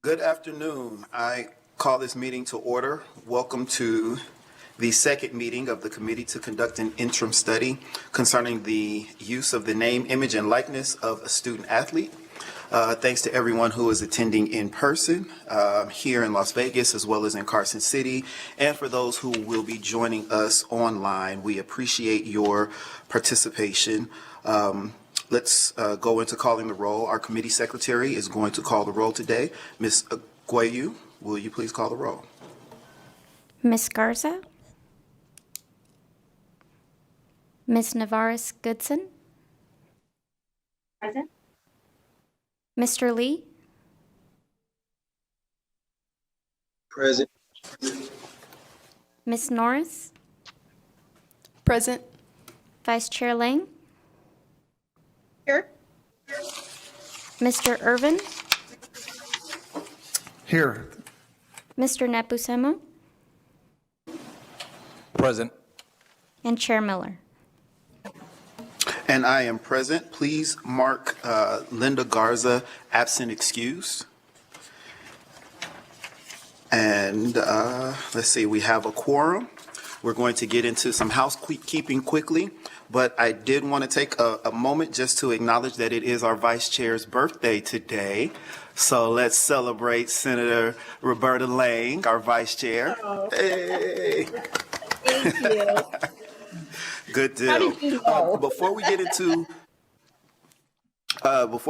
Good afternoon. I call this meeting to order. Welcome to the second meeting of the committee to conduct an interim study concerning the use of the name, image, and likeness of a student athlete. Thanks to everyone who is attending in person here in Las Vegas as well as in Carson City, and for those who will be joining us online. We appreciate your participation. Let's go into calling the roll. Our committee secretary is going to call the roll today. Ms. Aguayu, will you please call the roll? Ms. Garza? Ms. Navarez-Goodson? Present. Mr. Lee? Present. Ms. Norris? Present. Vice Chair Lang? Here. Mr. Irvin? Here. Mr. Nepusemo? Present. And Chair Miller? And I am present. Please mark Linda Garza absent excused. And let's see, we have a quorum. We're going to get into some housekeeping quickly, but I did want to take a moment just to acknowledge that it is our Vice Chair's birthday today. So let's celebrate Senator Roberta Lang, our Vice Chair. Oh. Hey. Thank you. Good deal. How did you know? Before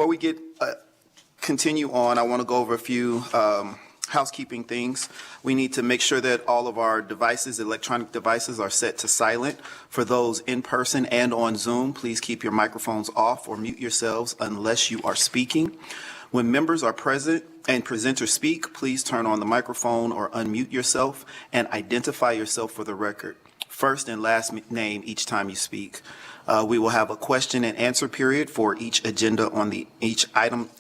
we continue on, I want to go over a few housekeeping things. We need to make sure that all of our devices, electronic devices, are set to silent. For those in person and on Zoom, please keep your microphones off or mute yourselves unless you are speaking. When members are present and presenters speak, please turn on the microphone or unmute yourself and identify yourself for the record. First and last name each time you speak. We will have a question and answer period for each agenda item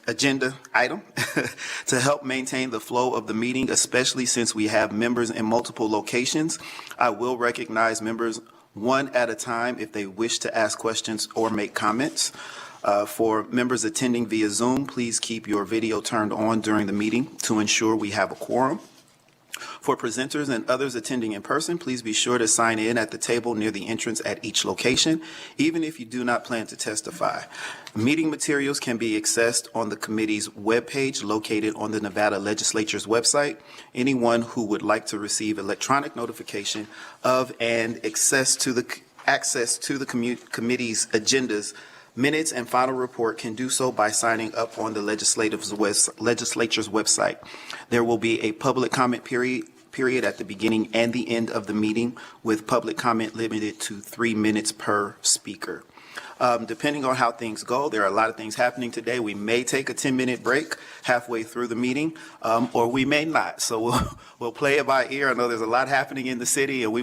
to help maintain the flow of the meeting, especially since we have members in multiple locations. I will recognize members one at a time if they wish to ask questions or make comments. For members attending via Zoom, please keep your video turned on during the meeting to ensure we have a quorum. For presenters and others attending in person, please be sure to sign in at the table near the entrance at each location, even if you do not plan to testify. Meeting materials can be accessed on the committee's webpage located on the Nevada Legislature's website. Anyone who would like to receive electronic notification of and access to the committee's agendas, minutes, and final report can do so by signing up on the legislature's website. There will be a public comment period at the beginning and the end of the meeting, with public comment limited to 3 minutes per speaker. Depending on how things go, there are a lot of things happening today. We may take a 10-minute break halfway through the meeting, or we may not. So we'll play it by ear. I know there's a lot happening in the city, and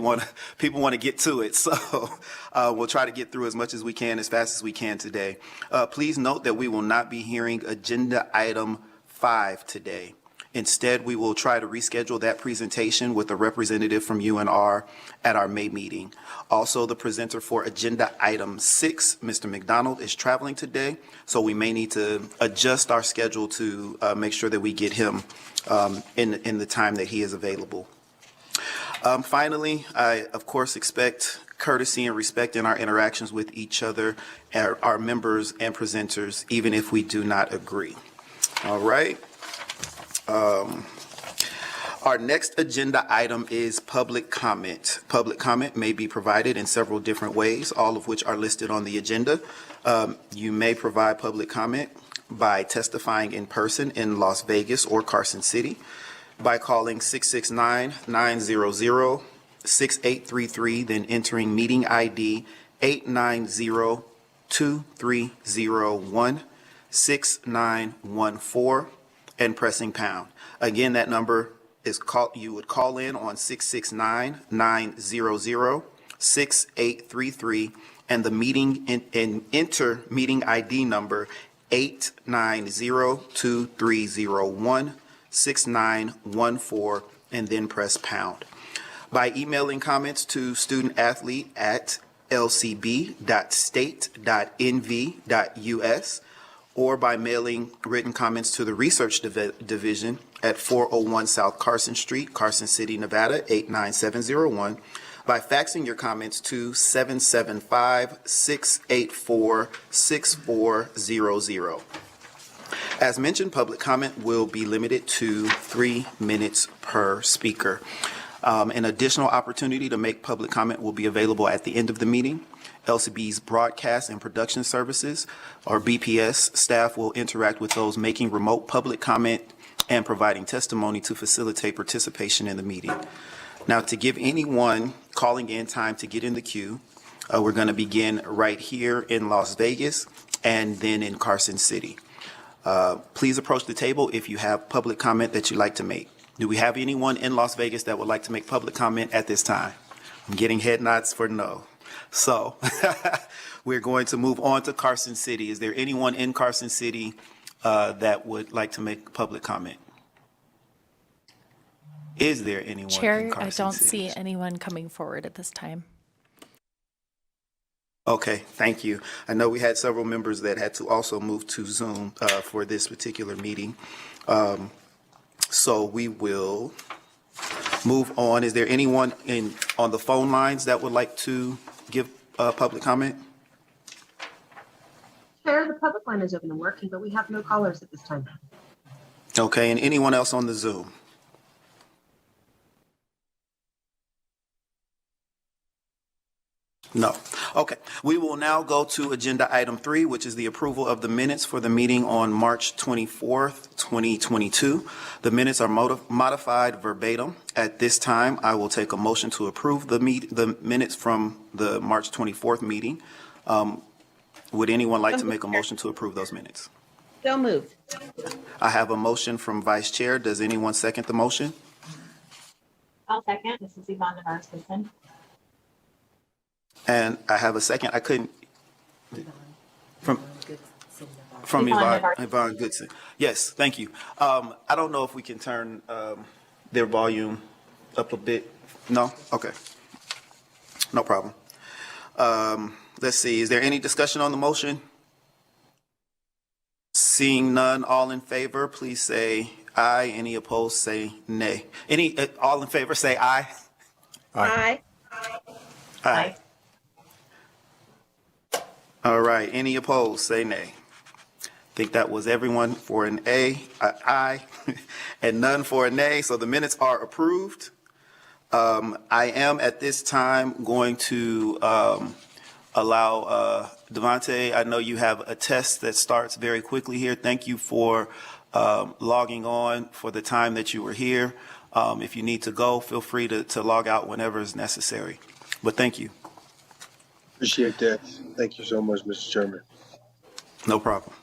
people want to get to it. So we'll try to get through as much as we can, as fast as we can today. Please note that we will not be hearing agenda item 5 today. Instead, we will try to reschedule that presentation with a representative from UNR at our May meeting. Also, the presenter for agenda item 6, Mr. McDonald, is traveling today, so we may need to adjust our schedule to make sure that we get him in the time that he is available. Finally, I, of course, expect courtesy and respect in our interactions with each other, our members and presenters, even if we do not agree. All right. Our next agenda item is public comment. Public comment may be provided in several different ways, all of which are listed on the agenda. You may provide public comment by testifying in person in Las Vegas or Carson City, by calling 669-900-6833, then entering meeting ID 890-2301-6914 and pressing pound. Again, that number is you would call in on 669-900-6833 and the meeting and enter meeting ID number 890-2301-6914 and then press pound. By emailing comments to studentathlete@lcb.state.nv.us or by mailing written comments to the Research Division at 401 South Carson Street, Carson City, Nevada, 89701, by faxing your comments to 775-684-6400. As mentioned, public comment will be limited to 3 minutes per speaker. An additional opportunity to make public comment will be available at the end of the meeting. LCB's Broadcast and Production Services, or BPS, staff will interact with those making remote public comment and providing testimony to facilitate participation in the meeting. Now, to give anyone calling in time to get in the queue, we're going to begin right here in Las Vegas and then in Carson City. Please approach the table if you have public comment that you'd like to make. Do we have anyone in Las Vegas that would like to make public comment at this time? I'm getting head nods for no. So we're going to move on to Carson City. Is there anyone in Carson City that would like to make public comment? Is there anyone in Chair, Carson I don't City? see anyone coming forward at this time. Okay, thank you. I know we had several members that had to also move to Zoom for this particular meeting. So we will move on. Is there anyone on the phone lines that would like to give public comment? Chair, the public line is open and working, but we have no callers at this time. Okay, and anyone else on the Zoom? No. Okay. We will now go to agenda item 3, which is the approval of the minutes for the meeting on March 24th, 2022. The minutes are modified verbatim. At this time, I will take a motion to approve the minutes from the March 24th meeting. Would anyone like to make a motion to approve those minutes? So moved. I have a motion from Vice Chair. Does anyone second the motion? I'll second. This is Yvonne Navarro-Smithson. And I have a second. I couldn't. From Yvonne Goodson. Yes, thank you. I don't know if we can turn their volume up a bit. No? Okay. No problem. Let's see. Is there any discussion on the motion? Seeing none, all in favor, please say aye. Any opposed, say nay. All in favor, say aye. Aye. Aye. All right. Any opposed, say nay. I think that was everyone for an aye, and none for a nay. So the minutes are approved. I am at this time going to allow Devontae. I know you have a test that starts very quickly here. Thank you for logging on for the time that you were here. If you need to go, feel free to log out whenever is necessary. But thank you. Appreciate that. Thank you so much, Mr. Chairman. No problem.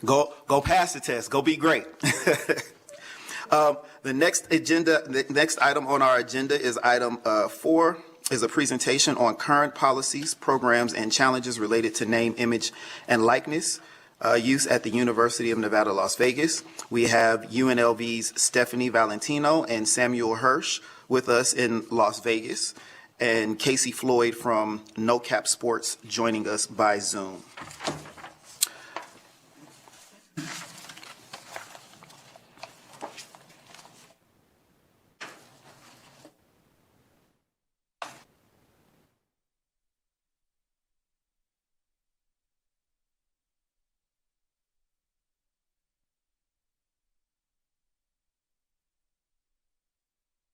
Go pass the test. Go be great. The next item on our agenda is item 4, is a presentation on current policies, programs, and challenges related to name, image, and likeness use at the University of Nevada, Las Vegas. We have UNLV's Stephanie Valentino and Samuel Hirsch with us in Las Vegas, and Casey Floyd from No Cap Sports joining us by Zoom.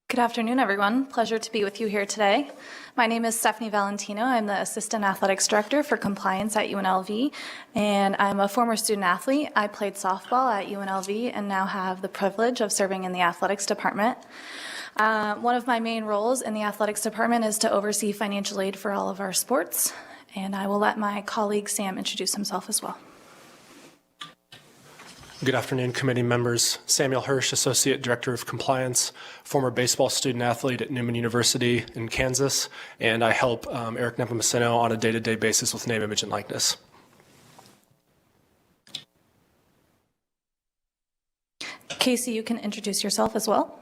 Good afternoon, everyone. Pleasure to be with you here today. My name is Stephanie Valentino. I'm the Assistant Athletics Director for Compliance at UNLV, and I'm a former student athlete. I played softball at UNLV and now have the privilege of serving in the athletics department. One of my main roles in the athletics department is to oversee financial aid for all of our sports, and I will let my colleague Sam introduce himself as well. Good afternoon, committee members. Samuel Hirsch, Associate Director of Compliance, former baseball student athlete at Newman University in Kansas, and I help Eric Nepomuceno on a day-to-day basis with name, image, and likeness. Casey, you can introduce yourself as well.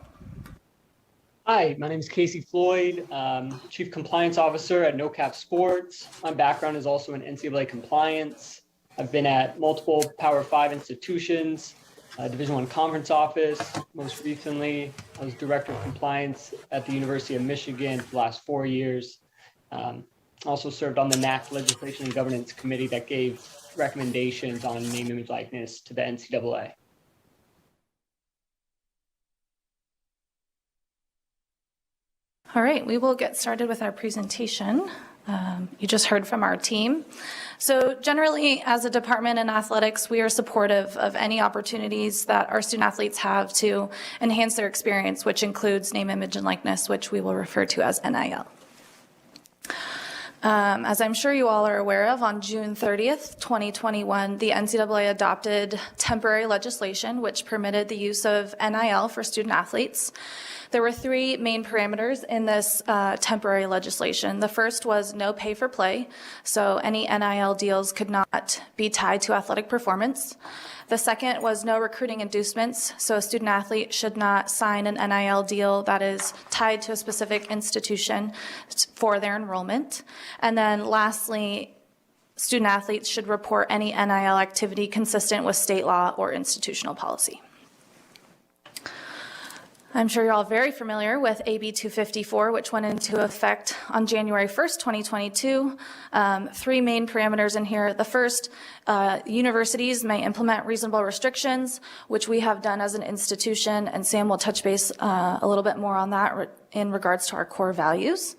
Hi, my name is Casey Floyd, Chief Compliance Officer at No Cap Sports. My background is also in NCAA compliance. I've been at multiple Power 5 institutions, Division I conference office. Most recently, I was Director of Compliance at the University of Michigan for the last 4 years. Also served on the NAC Legislation and Governance Committee that gave recommendations on name, image, likeness to the NCAA. All right, we will get started with our presentation. You just heard from our team. So generally, as a department in athletics, we are supportive of any opportunities that our student athletes have to enhance their experience, which includes name, image, and likeness, which we will refer to as NIL. As I'm sure you all are aware of, on June 30th, 2021, the NCAA adopted temporary legislation which permitted the use of NIL for student athletes. There were three main parameters in this temporary legislation. The first was no pay for play, so any NIL deals could not be tied to athletic performance. The second was no recruiting inducements, so a student athlete should not sign an NIL deal that is tied to a specific institution for their enrollment. And then lastly, student athletes should report any NIL activity consistent with state law or institutional policy. I'm sure you're all very familiar with AB 254, which went into effect on January 1st, 2022. Three main parameters in here. The first, universities may implement reasonable restrictions, which we have done as an institution, and Sam will touch base a little bit more on that in regards to our core values.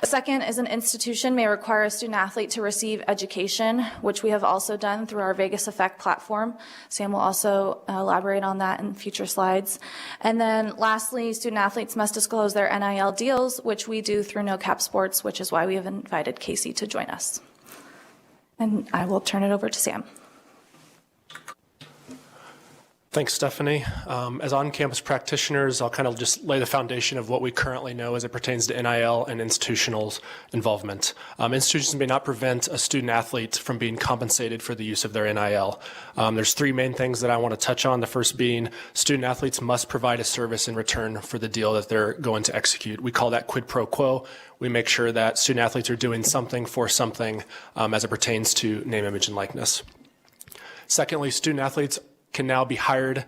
The second is an institution may require a student athlete to receive education, which we have also done through our Vegas Effect platform. Sam will also elaborate on that in future slides. And then lastly, student athletes must disclose their NIL deals, which we do through No Cap Sports, which is why we have invited Casey to join us. And I will turn it over to Sam. Thanks, Stephanie. As on-campus practitioners, I'll kind of just lay the foundation of what we currently know as it pertains to NIL and institutional involvement. Institutions may not prevent a student athlete from being compensated for the use of their NIL. There's three main things that I want to touch on. The first being student athletes must provide a service in return for the deal that they're going to execute. We call that quid pro quo. We make sure that student athletes are doing something for something as it pertains to name, image, and likeness. Secondly, student athletes can now be hired,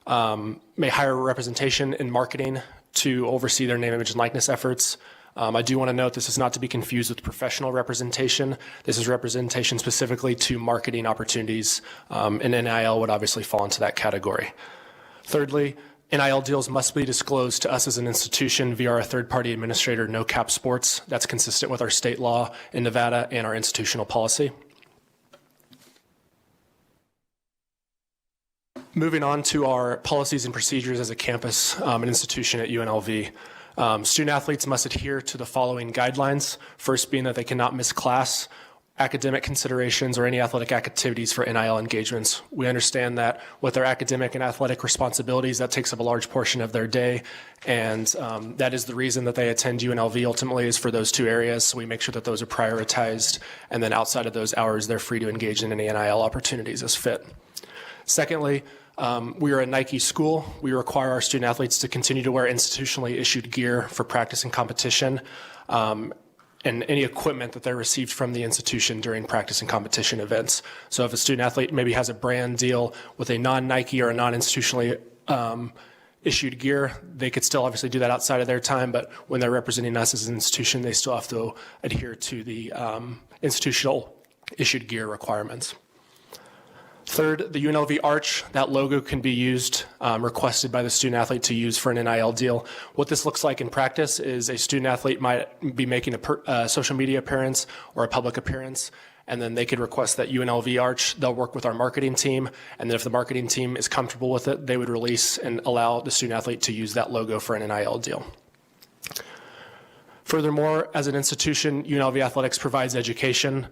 may hire representation in marketing to oversee their name, image, and likeness efforts. I do want to note this is not to be confused with professional representation. This is representation specifically to marketing opportunities, and NIL would obviously fall into that category. Thirdly, NIL deals must be disclosed to us as an institution via our third-party administrator, No Cap Sports. That's consistent with our state law in Nevada and our institutional policy. Moving on to our policies and procedures as a campus and institution at UNLV. Student athletes must adhere to the following guidelines. First being that they cannot miss class, academic considerations, or any athletic activities for NIL engagements. We understand that with their academic and athletic responsibilities, that takes up a large portion of their day, and that is the reason that they attend UNLV ultimately is for those two areas, so we make sure that those are prioritized, and then outside of those hours, they're free to engage in any NIL opportunities as fit. Secondly, we are a Nike school. We require our student athletes to continue to wear institutionally issued gear for practice and competition, and any equipment that they received from the institution during practice and competition events. So if a student athlete maybe has a brand deal with a non-Nike or a non-institutionally issued gear, they could still obviously do that outside of their time, but when they're representing us as an institution, they still have to adhere to the institutional issued gear requirements. Third, the UNLV arch, that logo can be used, requested by the student athlete to use for an NIL deal. What this looks like in practice is a student athlete might be making a social media appearance or a public appearance, and then they could request that UNLV arch. They'll work with our marketing team, and then if the marketing team is comfortable with it, they would release and allow the student athlete to use that logo for an NIL deal. Furthermore, as an institution, UNLV Athletics provides education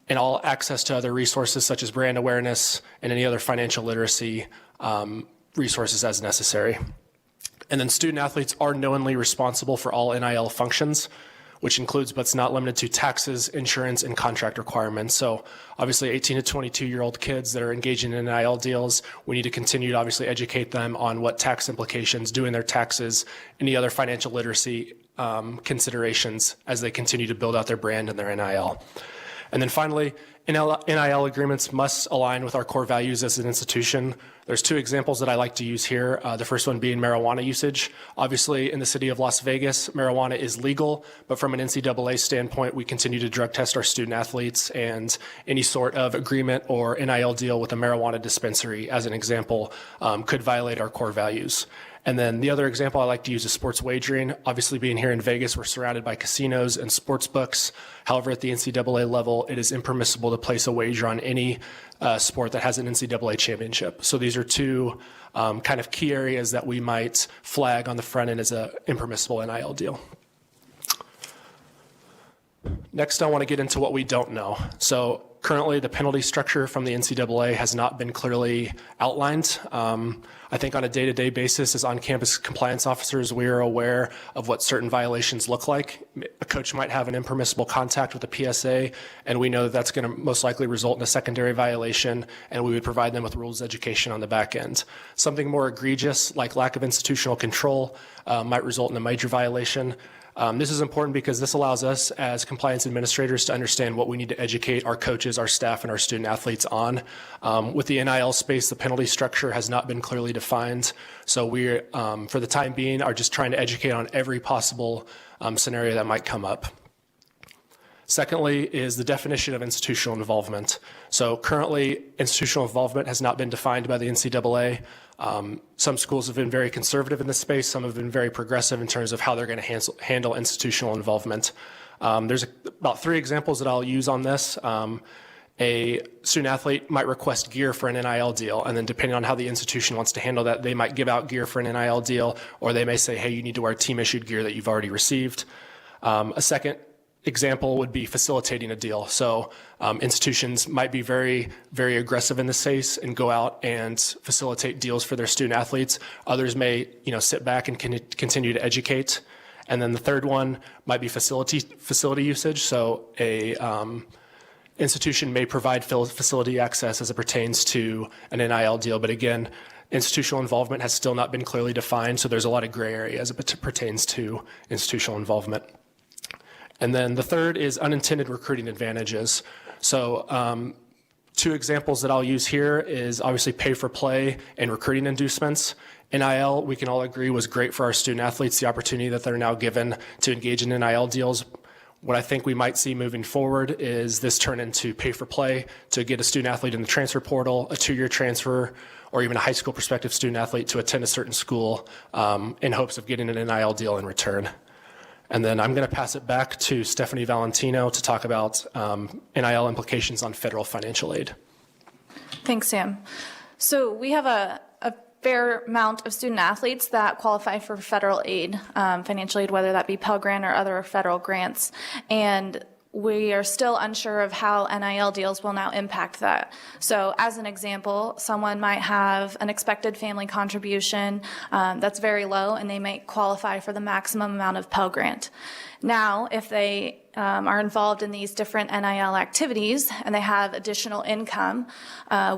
and all access to other resources such as brand awareness and any other financial literacy resources as necessary. And then student athletes are knowingly responsible for all NIL functions, which includes but is not limited to taxes, insurance, and contract requirements. So obviously 18 to 22-year-old kids that are engaging in NIL deals, we need to continue to obviously educate them on what tax implications, doing their taxes, any other financial literacy considerations as they continue to build out their brand and their NIL. And then finally, NIL agreements must align with our core values as an institution. There's two examples that I like to use here. The first one being marijuana usage. Obviously, in the city of Las Vegas, marijuana is legal, but from an NCAA standpoint, we continue to drug test our student athletes, and any sort of agreement or NIL deal with a marijuana dispensary, as an example, could violate our core values. And then the other example I like to use is sports wagering. Obviously, being here in Vegas, we're surrounded by casinos and sports books. However, at the NCAA level, it is impermissible to place a wager on any sport that has an NCAA championship. So these are two kind of key areas that we might flag on the front end as an impermissible NIL deal. Next, I want to get into what we don't know. So currently, the penalty structure from the NCAA has not been clearly outlined. I think on a day-to-day basis, as on-campus compliance officers, we are aware of what certain violations look like. A coach might have an impermissible contact with the PSA, and we know that that's going to most likely result in a secondary violation, and we would provide them with rules education on the back end. Something more egregious, like lack of institutional control, might result in a major violation. This is important because this allows us as compliance administrators to understand what we need to educate our coaches, our staff, and our student athletes on. With the NIL space, the penalty structure has not been clearly defined. So we, for the time being, are just trying to educate on every possible scenario that might come up. Secondly is the definition of institutional involvement. So currently, institutional involvement has not been defined by the NCAA. Some schools have been very conservative in this space. Some have been very progressive in terms of how they're going to handle institutional involvement. There's about 3 examples that I'll use on this. A student athlete might request gear for an NIL deal, and then depending on how the institution wants to handle that, they might give out gear for an NIL deal, or they may say, hey, you need to wear team-issued gear that you've already received. A second example would be facilitating a deal. So institutions might be very, very aggressive in this case and go out and facilitate deals for their student athletes. Others may, sit back and continue to educate. And then the third one might be facility usage. So a institution may provide facility access as it pertains to an NIL deal. But again, institutional involvement has still not been clearly defined. So there's a lot of gray area as it pertains to institutional involvement. And then the third is unintended recruiting advantages. So 2 examples that I'll use here is obviously pay for play and recruiting inducements. NIL, we can all agree, was great for our student athletes, the opportunity that they're now given to engage in NIL deals. What I think we might see moving forward is this turn into pay for play to get a student athlete in the transfer portal, a 2-year transfer, or even a high school prospective student athlete to attend a certain school in hopes of getting an NIL deal in return. And then I'm going to pass it back to Stephanie Valentino to talk about NIL implications on federal financial aid. Thanks, Sam. So we have a fair amount of student athletes that qualify for federal aid, financial aid, whether that be Pell Grant or other federal grants. And we are still unsure of how NIL deals will now impact that. So as an example, someone might have an expected family contribution that's very low, and they might qualify for the maximum amount of Pell Grant. Now, if they are involved in these different NIL activities and they have additional income,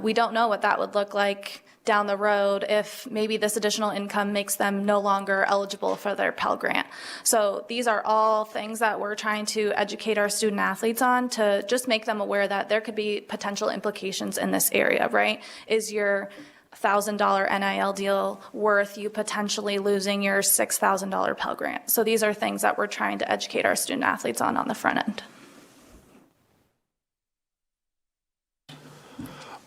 we don't know what that would look like down the road if maybe this additional income makes them no longer eligible for their Pell Grant. So these are all things that we're trying to educate our student athletes on to just make them aware that there could be potential implications in this area, right? Is your $1,000 NIL deal worth you potentially losing your $6,000 Pell Grant? So these are things that we're trying to educate our student athletes on the front end.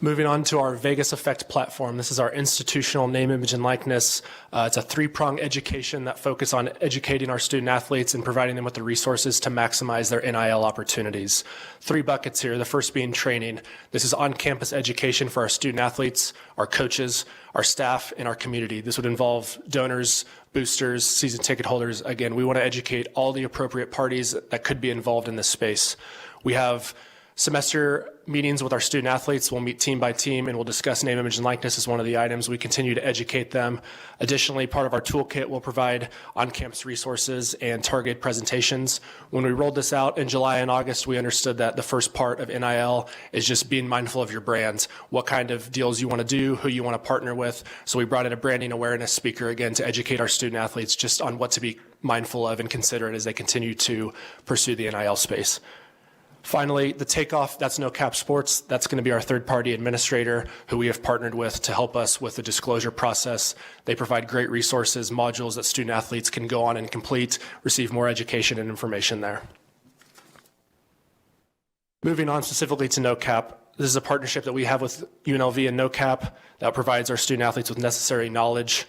Moving on to our Vegas Effect platform. This is our institutional name, image, and likeness. It's a 3-pronged education that focuses on educating our student athletes and providing them with the resources to maximize their NIL opportunities. 3 buckets here, the first being training. This is on-campus education for our student athletes, our coaches, our staff, and our community. This would involve donors, boosters, season ticket holders. Again, we want to educate all the appropriate parties that could be involved in this space. We have semester meetings with our student athletes. We'll meet team by team and we'll discuss name, image, and likeness as one of the items. We continue to educate them. Additionally, part of our toolkit will provide on-campus resources and target presentations. When we rolled this out in July and August, we understood that the first part of NIL is just being mindful of your brand, what kind of deals you want to do, who you want to partner with. So we brought in a branding awareness speaker again to educate our student athletes just on what to be mindful of and considerate as they continue to pursue the NIL space. Finally, the takeoff, that's No Cap Sports. That's going to be our third-party administrator who we have partnered with to help us with the disclosure process. They provide great resources, modules that student athletes can go on and complete, receive more education and information there. Moving on specifically to No Cap, this is a partnership that we have with UNLV and No Cap that provides our student athletes with necessary knowledge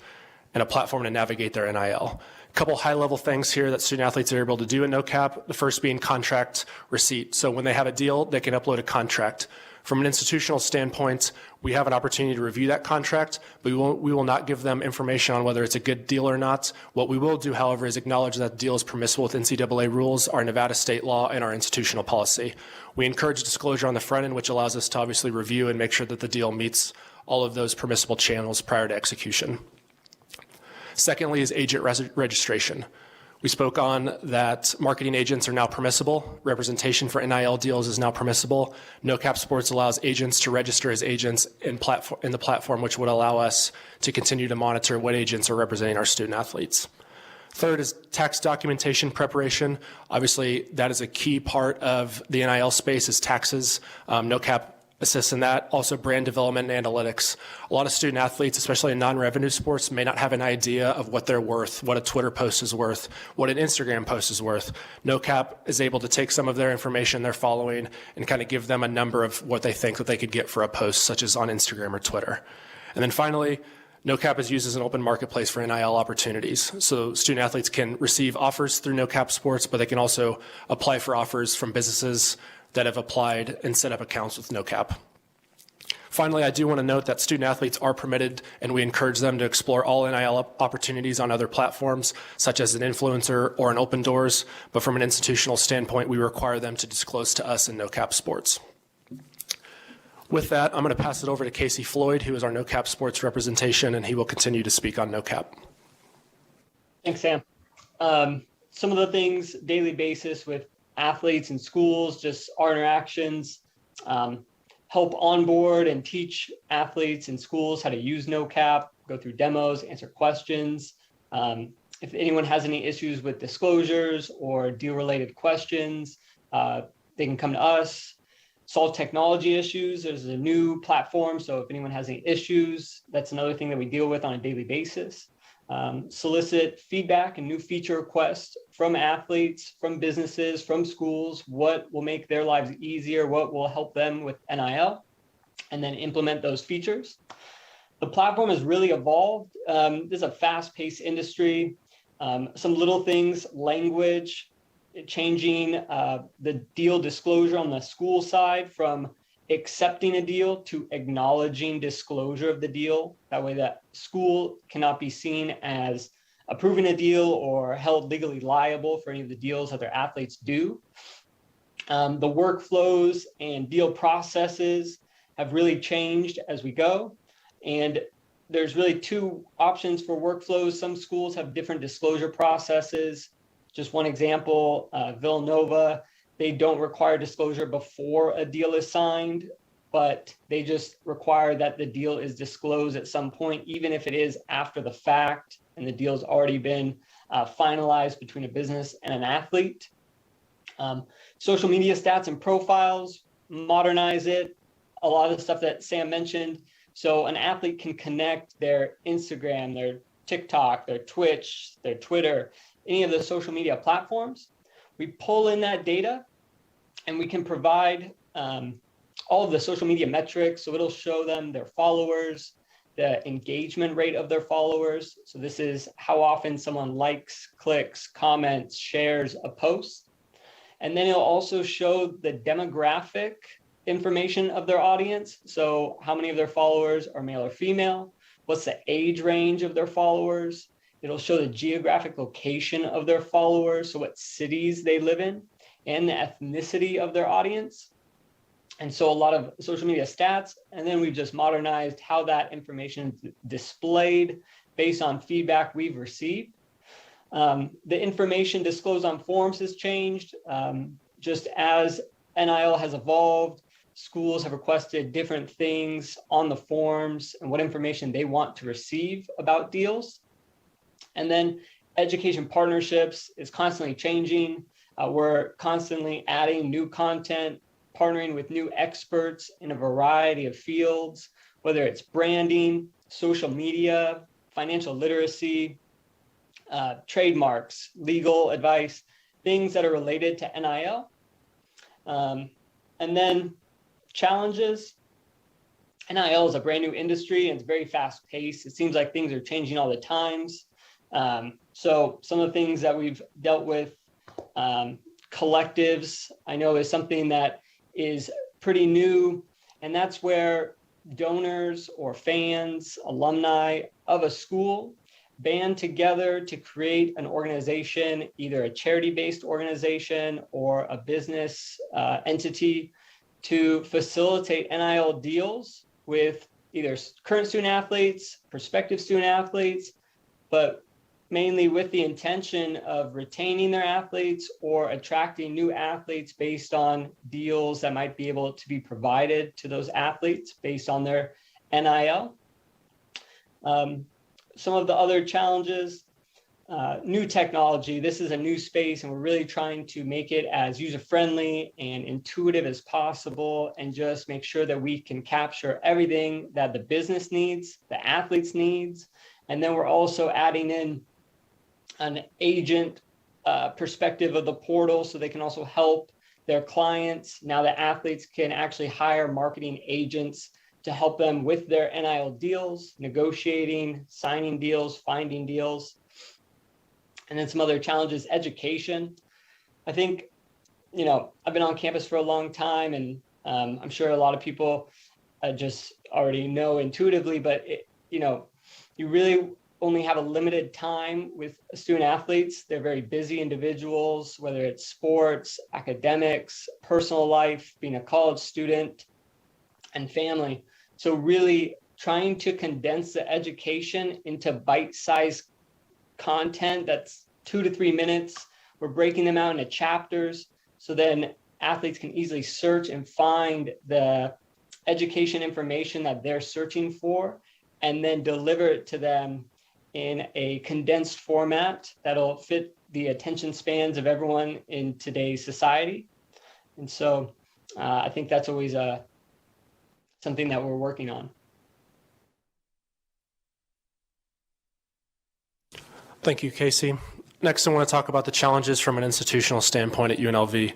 and a platform to navigate their NIL. A couple high-level things here that student athletes are able to do in No Cap. The first being contract receipt. So when they have a deal, they can upload a contract. From an institutional standpoint, we have an opportunity to review that contract, but we will not give them information on whether it's a good deal or not. What we will do, however, is acknowledge that the deal is permissible with NCAA rules, our Nevada state law, and our institutional policy. We encourage disclosure on the front end, which allows us to obviously review and make sure that the deal meets all of those permissible channels prior to execution. Secondly is agent registration. We spoke on that marketing agents are now permissible. Representation for NIL deals is now permissible. No Cap Sports allows agents to register as agents in the platform, which would allow us to continue to monitor what agents are representing our student athletes. Third is tax documentation preparation. Obviously, that is a key part of the NIL space is taxes. No Cap assists in that. Also brand development and analytics. A lot of student athletes, especially in non-revenue sports, may not have an idea of what they're worth, what a Twitter post is worth, what an Instagram post is worth. No Cap is able to take some of their information they're following and kind of give them a number of what they think that they could get for a post, such as on Instagram or Twitter. And then finally, No Cap is used as an open marketplace for NIL opportunities. So student athletes can receive offers through No Cap Sports, but they can also apply for offers from businesses that have applied and set up accounts with No Cap. Finally, I do want to note that student athletes are permitted, and we encourage them to explore all NIL opportunities on other platforms, such as an influencer or an Open Doors, but from an institutional standpoint, we require them to disclose to us in No Cap Sports. With that, I'm going to pass it over to Casey Floyd, who is our No Cap Sports representation, and he will continue to speak on No Cap. Thanks, Sam. Some of the things, daily basis with athletes and schools, just our interactions, help onboard and teach athletes and schools how to use No Cap, go through demos, answer questions. If anyone has any issues with disclosures or deal-related questions, they can come to us. Solve technology issues. There's a new platform, so if anyone has any issues, that's another thing that we deal with on a daily basis. Solicit feedback and new feature requests from athletes, from businesses, from schools, what will make their lives easier, what will help them with NIL, and then implement those features. The platform has really evolved. This is a fast-paced industry. Some little things, language, changing the deal disclosure on the school side from accepting a deal to acknowledging disclosure of the deal. That way that school cannot be seen as approving a deal or held legally liable for any of the deals that their athletes do. The workflows and deal processes have really changed as we go. And there's really two options for workflows. Some schools have different disclosure processes. Just one example, Villanova, they don't require disclosure before a deal is signed, but they just require that the deal is disclosed at some point, even if it is after the fact and the deal's already been finalized between a business and an athlete. Social media stats and profiles, modernize it, a lot of the stuff that Sam mentioned. So an athlete can connect their Instagram, their TikTok, their Twitch, their Twitter, any of the social media platforms. We pull in that data and we can provide all of the social media metrics. So it'll show them their followers, the engagement rate of their followers. So this is how often someone likes, clicks, comments, shares a post. And then it'll also show the demographic information of their audience. So how many of their followers are male or female? What's the age range of their followers? It'll show the geographic location of their followers, so what cities they live in, and the ethnicity of their audience. And so a lot of social media stats, and then we've just modernized how that information is displayed based on feedback we've received. The information disclosed on forms has changed. Just as NIL has evolved, schools have requested different things on the forms and what information they want to receive about deals. And then education partnerships is constantly changing. We're constantly adding new content, partnering with new experts in a variety of fields, whether it's branding, social media, financial literacy, trademarks, legal advice, things that are related to NIL. And then challenges. NIL is a brand new industry and it's very fast paced. It seems like things are changing all the times. So some of the things that we've dealt with, collectives, I know is something that is pretty new, and that's where donors or fans, alumni of a school band together to create an organization, either a charity-based organization or a business entity, to facilitate NIL deals with either current student athletes, prospective student athletes, but mainly with the intention of retaining their athletes or attracting new athletes based on deals that might be able to be provided to those athletes based on their NIL. Some of the other challenges, new technology. This is a new space and we're really trying to make it as user-friendly and intuitive as possible and just make sure that we can capture everything that the business needs, the athletes needs. And then we're also adding in an agent perspective of the portal so they can also help their clients. Now the athletes can actually hire marketing agents to help them with their NIL deals, negotiating, signing deals, finding deals. And then some other challenges, education. I think, I've been on campus for a long time and I'm sure a lot of people just already know intuitively, but you really only have a limited time with student athletes. They're very busy individuals, whether it's sports, academics, personal life, being a college student, and family. So really trying to condense the education into bite-sized content that's 2 to 3 minutes. We're breaking them out into chapters so then athletes can easily search and find the education information that they're searching for and then deliver it to them in a condensed format that'll fit the attention spans of everyone in today's society. And so I think that's always something that we're working on. Thank you, Casey. Next, I want to talk about the challenges from an institutional standpoint at UNLV.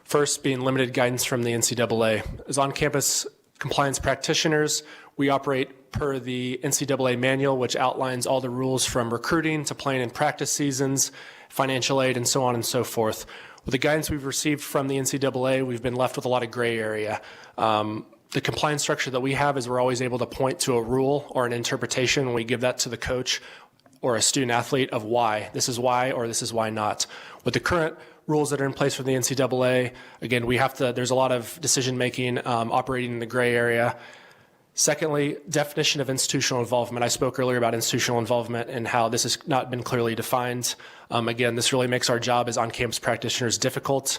First, being limited guidance from the NCAA. As on-campus compliance practitioners, we operate per the NCAA manual, which outlines all the rules from recruiting to playing in practice seasons, financial aid, and so on and so forth. With the guidance we've received from the NCAA, we've been left with a lot of gray area. The compliance structure that we have is we're always able to point to a rule or an interpretation when we give that to the coach or a student athlete of why. This is why or this is why not. With the current rules that are in place from the NCAA, again, there's a lot of decision making operating in the gray area. Secondly, definition of institutional involvement. I spoke earlier about institutional involvement and how this has not been clearly defined. Again, this really makes our job as on-campus practitioners difficult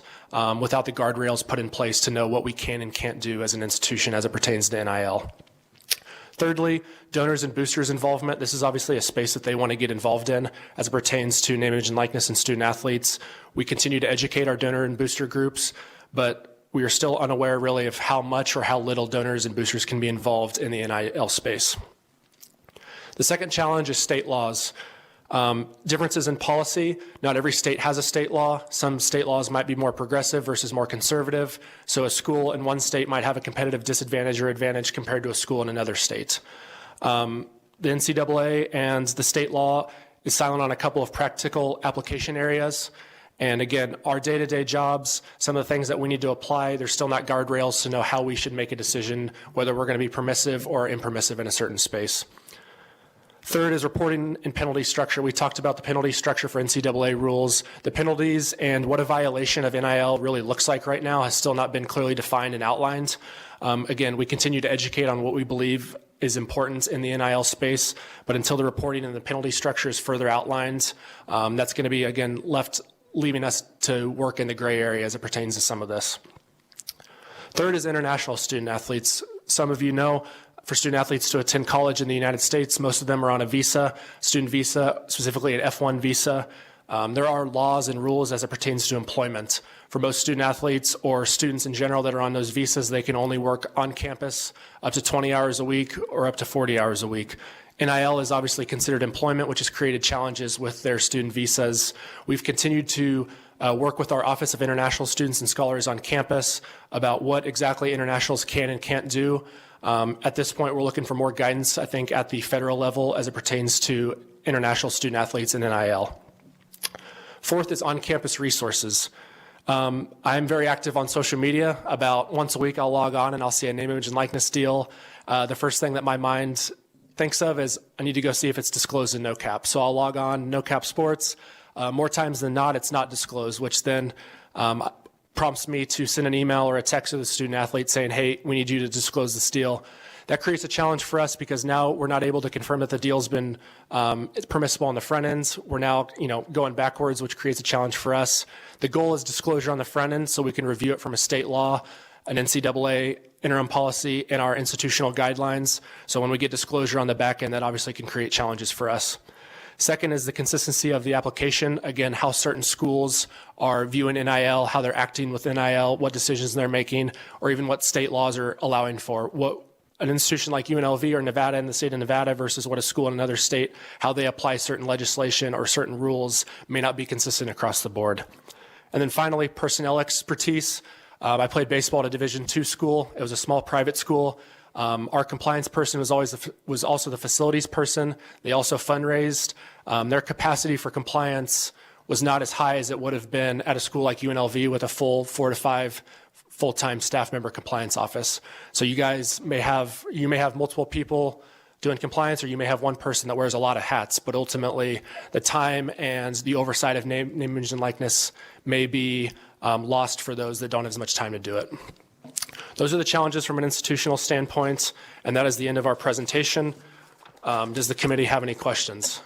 without the guardrails put in place to know what we can and can't do as an institution as it pertains to NIL. Thirdly, donors and boosters involvement. This is obviously a space that they want to get involved in as it pertains to name, image, and likeness and student athletes. We continue to educate our donor and booster groups, but we are still unaware really of how much or how little donors and boosters can be involved in the NIL space. The second challenge is state laws. Differences in policy. Not every state has a state law. Some state laws might be more progressive versus more conservative. So a school in one state might have a competitive disadvantage or advantage compared to a school in another state. The NCAA and the state law is silent on a couple of practical application areas. And again, our day-to-day jobs, some of the things that we need to apply, there's still not guardrails to know how we should make a decision, whether we're going to be permissive or impermissive in a certain space. Third is reporting and penalty structure. We talked about the penalty structure for NCAA rules. The penalties and what a violation of NIL really looks like right now has still not been clearly defined and outlined. Again, we continue to educate on what we believe is important in the NIL space, but until the reporting and the penalty structure is further outlined, that's going to be, again, leaving us to work in the gray area as it pertains to some of this. Third is international student athletes. Some of you know, for student athletes to attend college in the United States, most of them are on a visa, student visa, specifically an F1 visa. There are laws and rules as it pertains to employment. For most student athletes or students in general that are on those visas, they can only work on campus up to 20 hours a week or up to 40 hours a week. NIL is obviously considered employment, which has created challenges with their student visas. We've continued to work with our Office of International Students and Scholars on campus about what exactly internationals can and can't do. At this point, we're looking for more guidance, I think, at the federal level as it pertains to international student athletes and NIL. Fourth is on-campus resources. I'm very active on social media. About once a week, I'll log on and I'll see a name, image, and likeness deal. The first thing that my mind thinks of is I need to go see if it's disclosed in NoCap. So I'll log on NoCap Sports. More times than not, it's not disclosed, which then prompts me to send an email or a text to the student athlete saying, hey, we need you to disclose this deal. That creates a challenge for us because now we're not able to confirm that the deal's been permissible on the front ends. We're now, going backwards, which creates a challenge for us. The goal is disclosure on the front end so we can review it from a state law, an NCAA interim policy, and our institutional guidelines. So when we get disclosure on the back end, that obviously can create challenges for us. Second is the consistency of the application. Again, how certain schools are viewing NIL, how they're acting with NIL, what decisions they're making, or even what state laws are allowing for. What an institution like UNLV or Nevada in the state of Nevada versus what a school in another state, how they apply certain legislation or certain rules may not be consistent across the board. And then finally, personnel expertise. I played baseball at a Division II school. It was a small private school. Our compliance person was also the facilities person. They also fundraised. Their capacity for compliance was not as high as it would have been at a school like UNLV with a full 4 to 5 full-time staff member compliance office. So you may have multiple people doing compliance, or you may have one person that wears a lot of hats, but ultimately the time and the oversight of name, image, and likeness may be lost for those that don't have as much time to do it. Those are the challenges from an institutional standpoint, and that is the end of our presentation. Does the committee have any questions?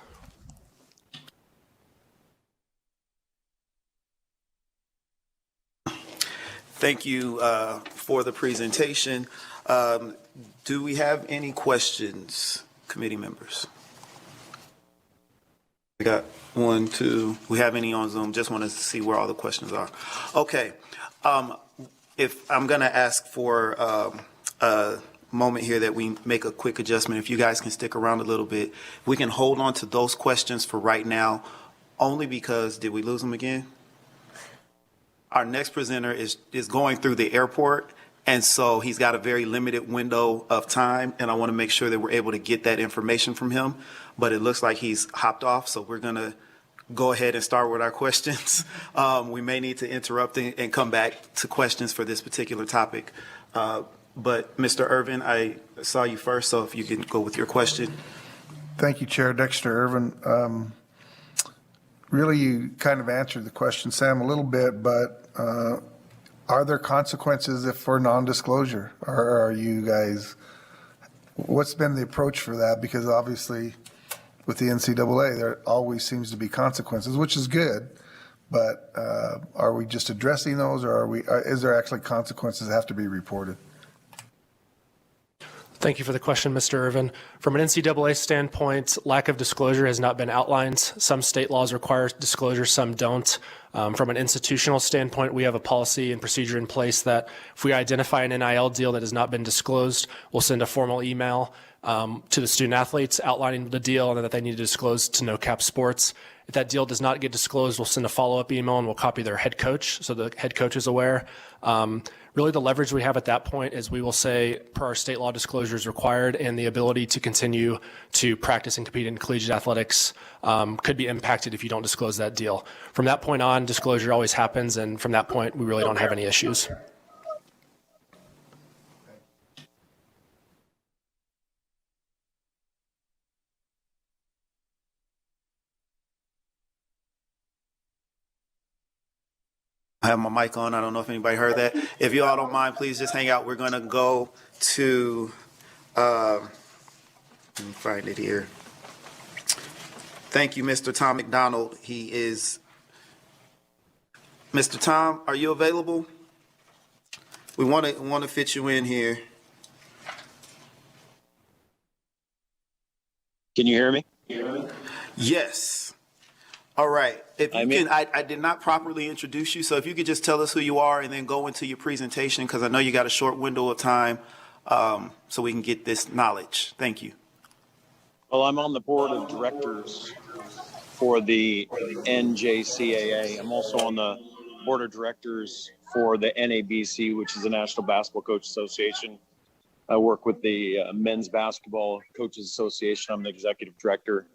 Thank you for the presentation. Do we have any questions, committee members? We got 1, 2. We have any on Zoom? Just want to see where all the questions are. Okay. If I'm going to ask for a moment here that we make a quick adjustment, if you guys can stick around a little bit, we can hold on to those questions for right now, only because, did we lose them again? Our next presenter is going through the airport, and so he's got a very limited window of time, and I want to make sure that we're able to get that information from him, but it looks like he's hopped off, so we're going to go ahead and start with our questions. We may need to interrupt and come back to questions for this particular topic. But Mr. Irvin, I saw you first, so if you can go with your question. Thank you, Chair. Dexter Irvin. Really, you kind of answered the question, Sam, a little bit, but are there consequences for non-disclosure? Or are you guys, what's been the approach for that? Because obviously, with the NCAA, there always seems to be consequences, which is good, but are we just addressing those, or is there actually consequences that have to be reported? Thank you for the question, Mr. Irvin. From an NCAA standpoint, lack of disclosure has not been outlined. Some state laws require disclosure, some don't. From an institutional standpoint, we have a policy and procedure in place that if we identify an NIL deal that has not been disclosed, we'll send a formal email to the student athletes outlining the deal and that they need to disclose to NoCap Sports. If that deal does not get disclosed, we'll send a follow-up email and we'll copy their head coach so the head coach is aware. Really, the leverage we have at that point is we will say, per our state law, disclosure is required, and the ability to continue to practice and compete in collegiate athletics could be impacted if you don't disclose that deal. From that point on, disclosure always happens, and from that point, we really don't have any issues. I have my mic on. I don't know if anybody heard that. If you all don't mind, please just hang out. We're going to go to, let me find it here. Thank you, Mr. Tom McDonald. He is, Mr. Tom, are you available? We want to fit you in here. Can you hear me? Yes. All right. If you I mean- can, I did not properly introduce you, so if you could just tell us who you are and then go into your presentation, because I know you got a short window of time, so we can get this knowledge. Thank you. Well, I'm on the board of directors for the NJCAA. I'm also on the board of directors for the NABC, which is the National Basketball Coach Association. I work with the Men's Basketball Coaches Association. I'm the executive director.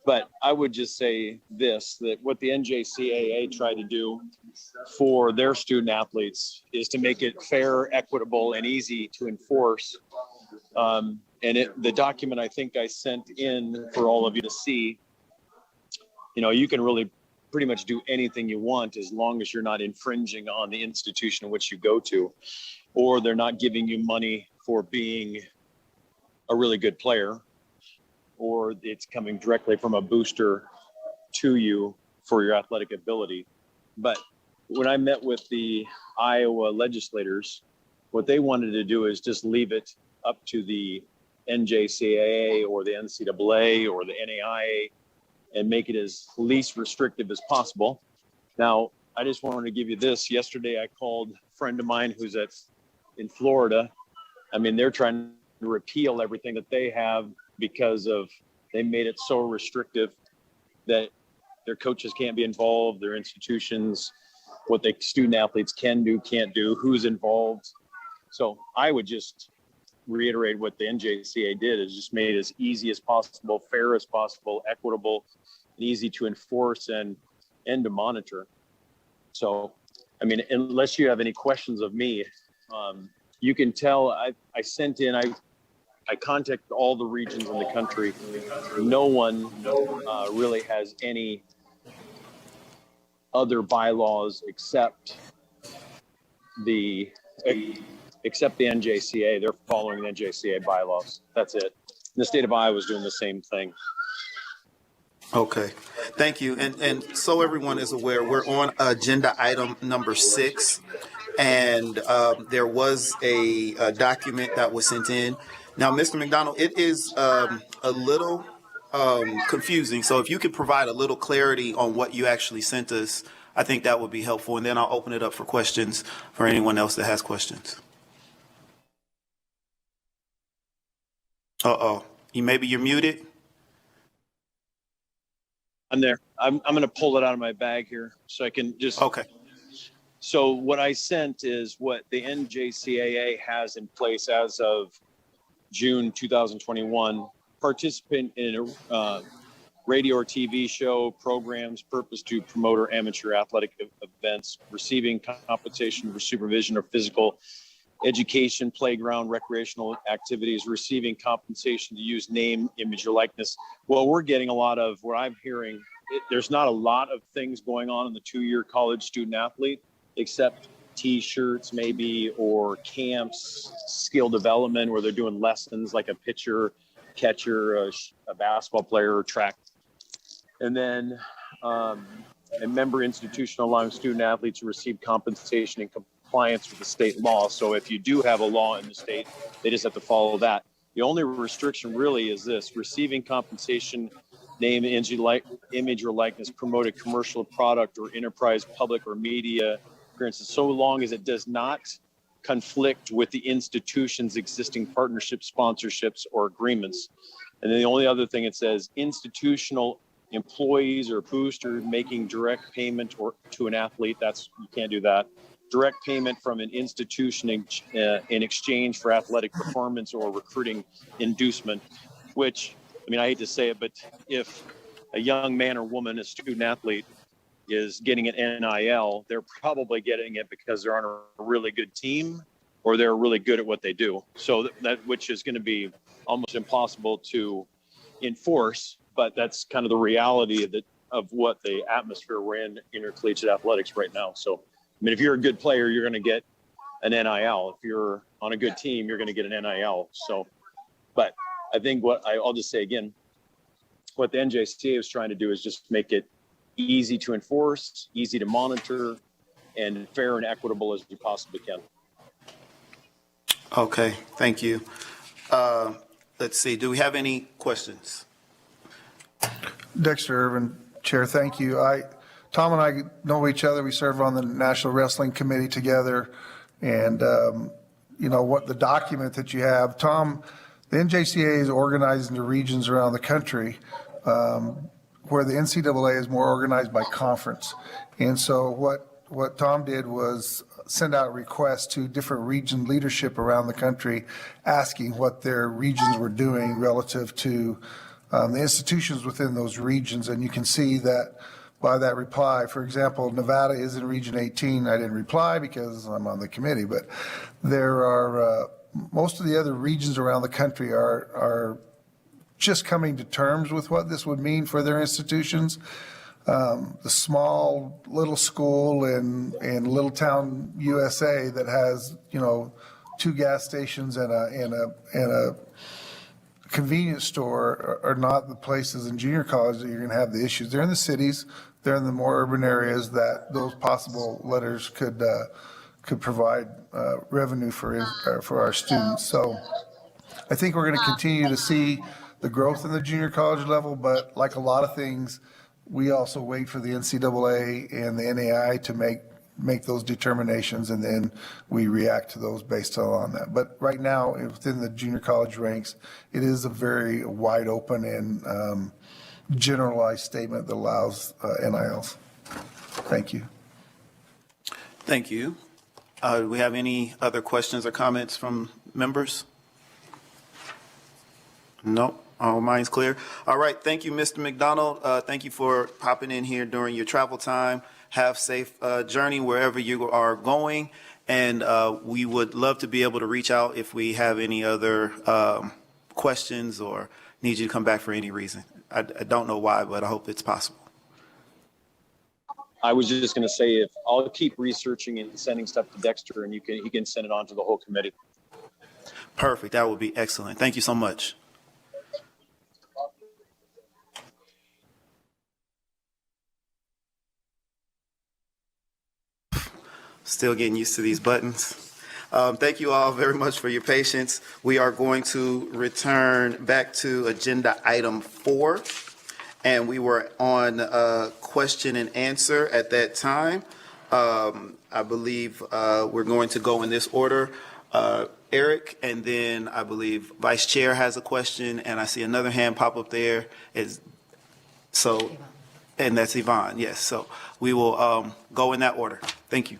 But I would just say this, that what the NJCAA tried to do for their student athletes is to make it fair, equitable, and easy to enforce. The document I think I sent in for all of you to see, you can really pretty much do anything you want as long as you're not infringing on the institution in which you go to, or they're not giving you money for being a really good player, or it's coming directly from a booster to you for your athletic ability. But when I met with the Iowa legislators, what they wanted to do is just leave it up to the NJCAA or the NCAA or the NAIA and make it as least restrictive as possible. Now, I just wanted to give you this. Yesterday, I called a friend of mine who's in Florida. I mean, they're trying to repeal everything that they have because they made it so restrictive that their coaches can't be involved, their institutions, what the student athletes can do, can't do, who's involved. So I would just reiterate what the NJCAA did, is just made it as easy as possible, fair as possible, equitable, and easy to enforce and to monitor. So, I mean, unless you have any questions of me, you can tell I sent in, I contacted all the regions in the country. No one really has any other bylaws except the NJCAA. They're following the NJCAA bylaws. That's it. The state of Iowa is doing the same thing. Okay, thank you. And so everyone is aware, we're on agenda item number 6, and there was a document that was sent in. Now, Mr. McDonald, it is a little confusing, so if you could provide a little clarity on what you actually sent us, I think that would be helpful, and then I'll open it up for questions for anyone else that has questions. Maybe you're muted. I'm there. I'm going to pull it out of my bag here so I can just. Okay. So what I sent is what the NJCAA has in place as of June 2021. Participant in a radio or TV show, programs, purpose to promote or amateur athletic events, receiving compensation for supervision or physical education, playground, recreational activities, receiving compensation to use name, image, or likeness. Well, we're getting a lot of what I'm hearing. There's not a lot of things going on in the 2-year college student athlete, except T-shirts maybe, or camps, skill development, where they're doing lessons like a pitcher, catcher, a basketball player, or track. And then a member institution allowing student athletes to receive compensation in compliance with the state law. So if you do have a law in the state, they just have to follow that. The only restriction really is this: receiving compensation, name, image, or likeness, promoted commercial product or enterprise, public or media appearances, so long as it does not conflict with the institution's existing partnerships, sponsorships, or agreements. And then the only other thing it says, institutional employees or boosters making direct payment or to an athlete, you can't do that. Direct payment from an institution in exchange for athletic performance or recruiting inducement, which, I mean, I hate to say it, but if a young man or woman, a student athlete, is getting an NIL, they're probably getting it because they're on a really good team or they're really good at what they do. So that which is going to be almost impossible to enforce, but that's kind of the reality of what the atmosphere we're in intercollegiate athletics right now. So, I mean, if you're a good player, you're going to get an NIL. If you're on a good team, you're going to get an NIL. So, but I think I'll just say again, what the NJCAA is trying to do is just make it easy to enforce, easy to monitor, and fair and equitable as you possibly can. Okay, thank you. Let's see, do we have any questions? Dexter Irvin, Chair, thank you. Tom and I know each other. We serve on the National Wrestling Committee together. And, what the document that you have, Tom, the NJCAA is organized into regions around the country, where the NCAA is more organized by conference. And so what Tom did was send out requests to different region leadership around the country, asking what their regions were doing relative to the institutions within those regions. And you can see that by that reply. For example, Nevada is in Region 18. I didn't reply because I'm on the committee, but there are most of the other regions around the country are just coming to terms with what this would mean for their institutions. The small little school in little town USA that has 2 gas stations and a convenience store are not the places in junior college that you're going to have the issues. They're in the cities. They're in the more urban areas that those possible letters could provide revenue for our students. So I think we're going to continue to see the growth in the junior college level, but like a lot of things, we also wait for the NCAA and the NAI to make those determinations, and then we react to those based on that. But right now, within the junior college ranks, it is a very wide open and generalized statement that allows NILs. Thank you. Thank you. Do we have any other questions or comments from members? No, all minds clear. All right, thank you, Mr. McDonald. Thank you for popping in here during your travel time. Have safe journey wherever you are going. And we would love to be able to reach out if we have any other questions or need you to come back for any reason. I don't know why, but I hope it's possible. I was just going to say, if I'll keep researching and sending stuff to Dexter, and he can send it on to the whole committee. Perfect. That would be excellent. Thank you so much. Still getting used to these buttons. Thank you all very much for your patience. We are going to return back to agenda item 4. And we were on question and answer at that time. I believe we're going to go in this order. Eric, and then I believe Vice Chair has a question, and I see another hand pop up there. And that's Yvonne, yes. So we will go in that order. Thank you.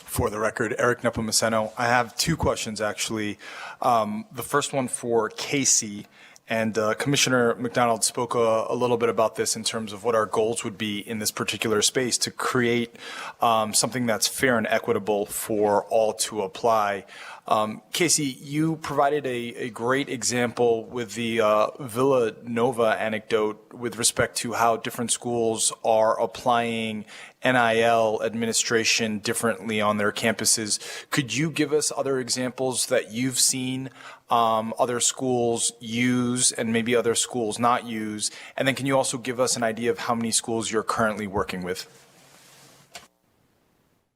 For the record, Eric Nepomuceno. I have 2 questions, actually. The first one for Casey. And Commissioner McDonald spoke a little bit about this in terms of what our goals would be in this particular space to create something that's fair and equitable for all to apply. Casey, you provided a great example with the Villanova anecdote with respect to how different schools are applying NIL administration differently on their campuses. Could you give us other examples that you've seen other schools use and maybe other schools not use? And then can you also give us an idea of how many schools you're currently working with?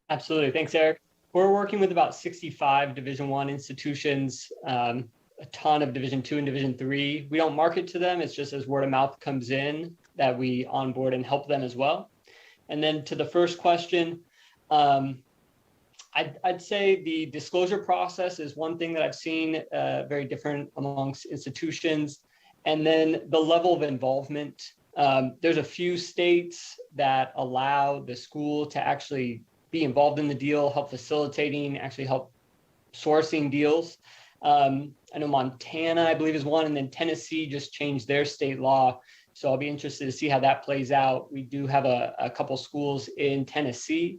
Absolutely. Thanks, Eric. We're working with about 65 Division I institutions, a ton of Division II and Division III. We don't market to them. It's just as word of mouth comes in that we onboard and help them as well. And then to the first question, I'd say the disclosure process is one thing that I've seen very different amongst institutions. And then the level of involvement. There's a few states that allow the school to actually be involved in the deal, help facilitating, actually help sourcing deals. I know Montana, I believe, is one, and then Tennessee just changed their state law. So I'll be interested to see how that plays out. We do have a couple schools in Tennessee.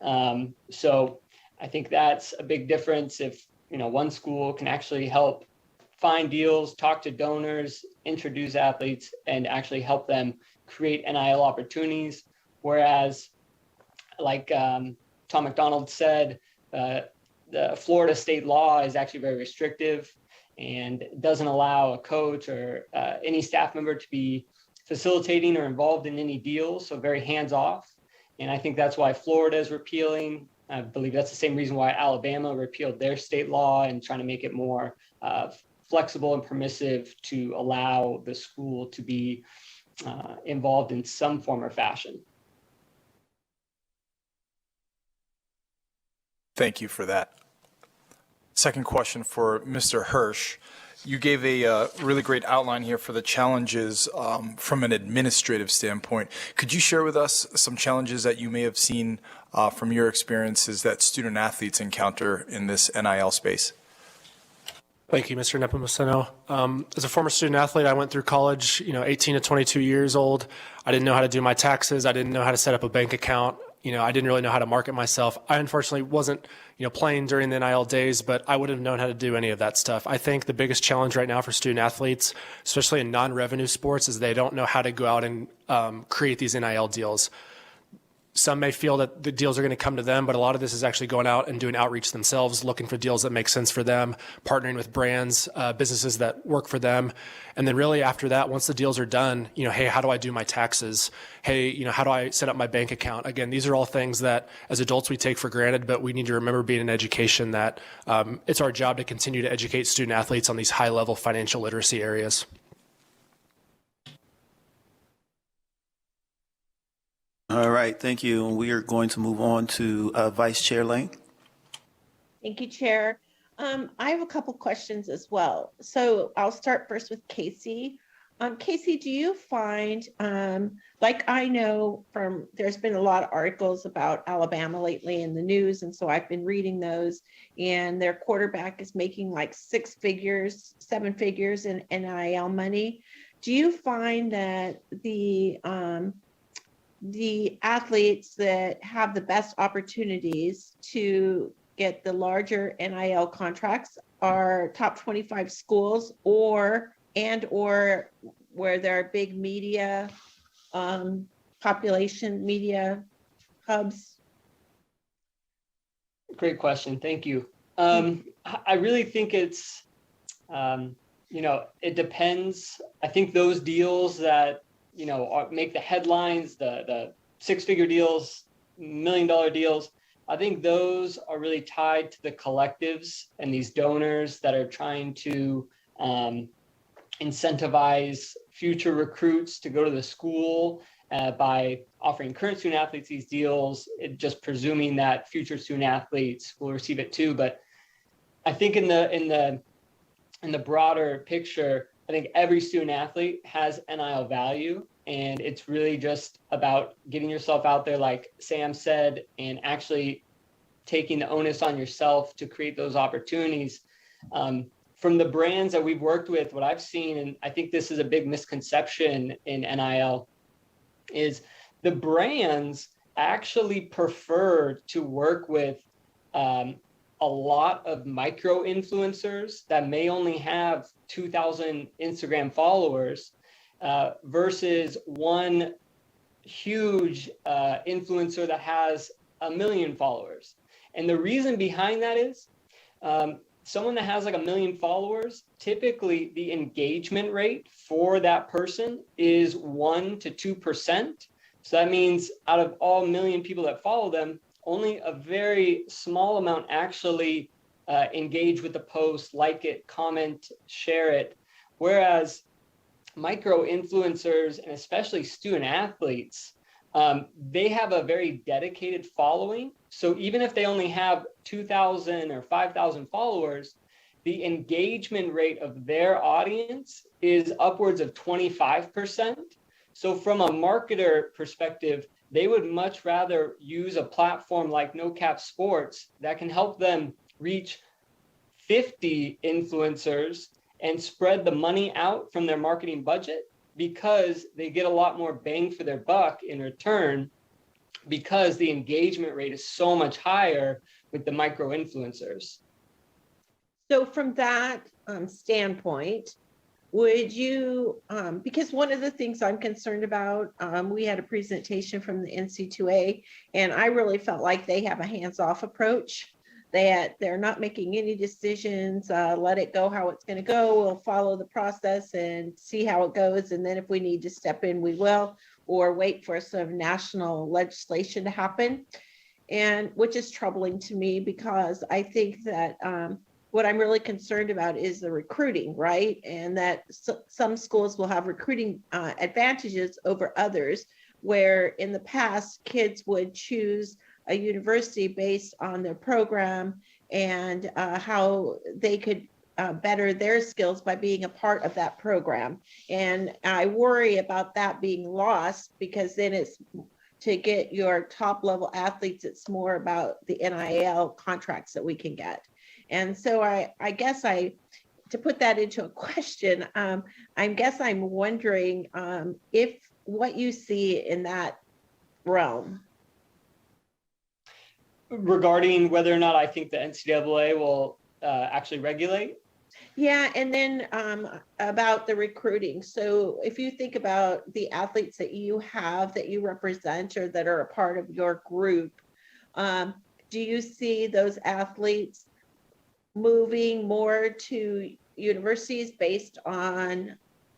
So I think that's a big difference if, one school can actually help find deals, talk to donors, introduce athletes, and actually help them create NIL opportunities. Whereas, like Tom McDonald said, the Florida state law is actually very restrictive and doesn't allow a coach or any staff member to be facilitating or involved in any deals, so very hands-off. And I think that's why Florida is repealing. I believe that's the same reason why Alabama repealed their state law and trying to make it more flexible and permissive to allow the school to be involved in some form or fashion. Thank you for that. Second question for Mr. Hirsch. You gave a really great outline here for the challenges from an administrative standpoint. Could you share with us some challenges that you may have seen from your experiences that student athletes encounter in this NIL space? Thank you, Mr. Nepomuceno. As a former student athlete, I went through college, 18 to 22 years old. I didn't know how to do my taxes. I didn't know how to set up a bank account. I didn't really know how to market myself. I unfortunately wasn't, playing during the NIL days, but I wouldn't have known how to do any of that stuff. I think the biggest challenge right now for student athletes, especially in non-revenue sports, is they don't know how to go out and create these NIL deals. Some may feel that the deals are going to come to them, but a lot of this is actually going out and doing outreach themselves, looking for deals that make sense for them, partnering with brands, businesses that work for them. And then really after that, once the deals are done, hey, how do I do my taxes? Hey, how do I set up my bank account? Again, these are all things that as adults we take for granted, but we need to remember being in education that it's our job to continue to educate student athletes on these high-level financial literacy areas. All right, thank you. And we are going to move on to Vice Chair Lang. Thank you, Chair. I have a couple questions as well. So I'll start first with Casey. Casey, do you find, like I know there's been a lot of articles about Alabama lately in the news, and so I've been reading those, and their quarterback is making like 6 figures, 7 figures in NIL money. Do you find that the athletes that have the best opportunities to get the larger NIL contracts are top 25 schools or where there are big media, population media hubs? Great question. Thank you. I really think it's, it depends. I think those deals that, make the headlines, the 6-figure deals, $1 million deals, I think those are really tied to the collectives and these donors that are trying to incentivize future recruits to go to the school by offering current student athletes these deals, just presuming that future student athletes will receive it too. But I think in the broader picture, I think every student athlete has NIL value, and it's really just about getting yourself out there, like Sam said, and actually taking the onus on yourself to create those opportunities. From the brands that we've worked with, what I've seen, and I think this is a big misconception in NIL, is the brands actually prefer to work with a lot of micro influencers that may only have 2,000 Instagram followers versus one huge influencer that has 1 million followers. And the reason behind that is someone that has like 1 million followers, typically the engagement rate for that person is 1% to 2%. So that means out of all 1 million people that follow them, only a very small amount actually engage with the post, like it, comment, share it. Whereas micro influencers and especially student athletes, they have a very dedicated following. So even if they only have 2,000 or 5,000 followers, the engagement rate of their audience is upwards of 25%. So from a marketer perspective, they would much rather use a platform like No Cap Sports that can help them reach 50 influencers and spread the money out from their marketing budget, because they get a lot more bang for their buck in return, because the engagement rate is so much higher with the micro influencers. So from that standpoint, would you, because one of the things I'm concerned about, we had a presentation from the NC2A, and I really felt like they have a hands-off approach, that they're not making any decisions, let it go how it's going to go. We'll follow the process and see how it goes. And then if we need to step in, we will, or wait for some national legislation to happen. And which is troubling to me, because I think that what I'm really concerned about is the recruiting, right? And that some schools will have recruiting advantages over others, where in the past kids would choose a university based on their program and how they could better their skills by being a part of that program. And I worry about that being lost, because then it's to get your top level athletes, it's more about the NIL contracts that we can get. And so I guess to put that into a question, I'm wondering if what you see in that realm. Regarding whether or not I think the NCAA will actually regulate? Yeah, and then about the recruiting. So if you think about the athletes that you have, that you represent, or that are a part of your group, do you see those athletes moving more to universities based on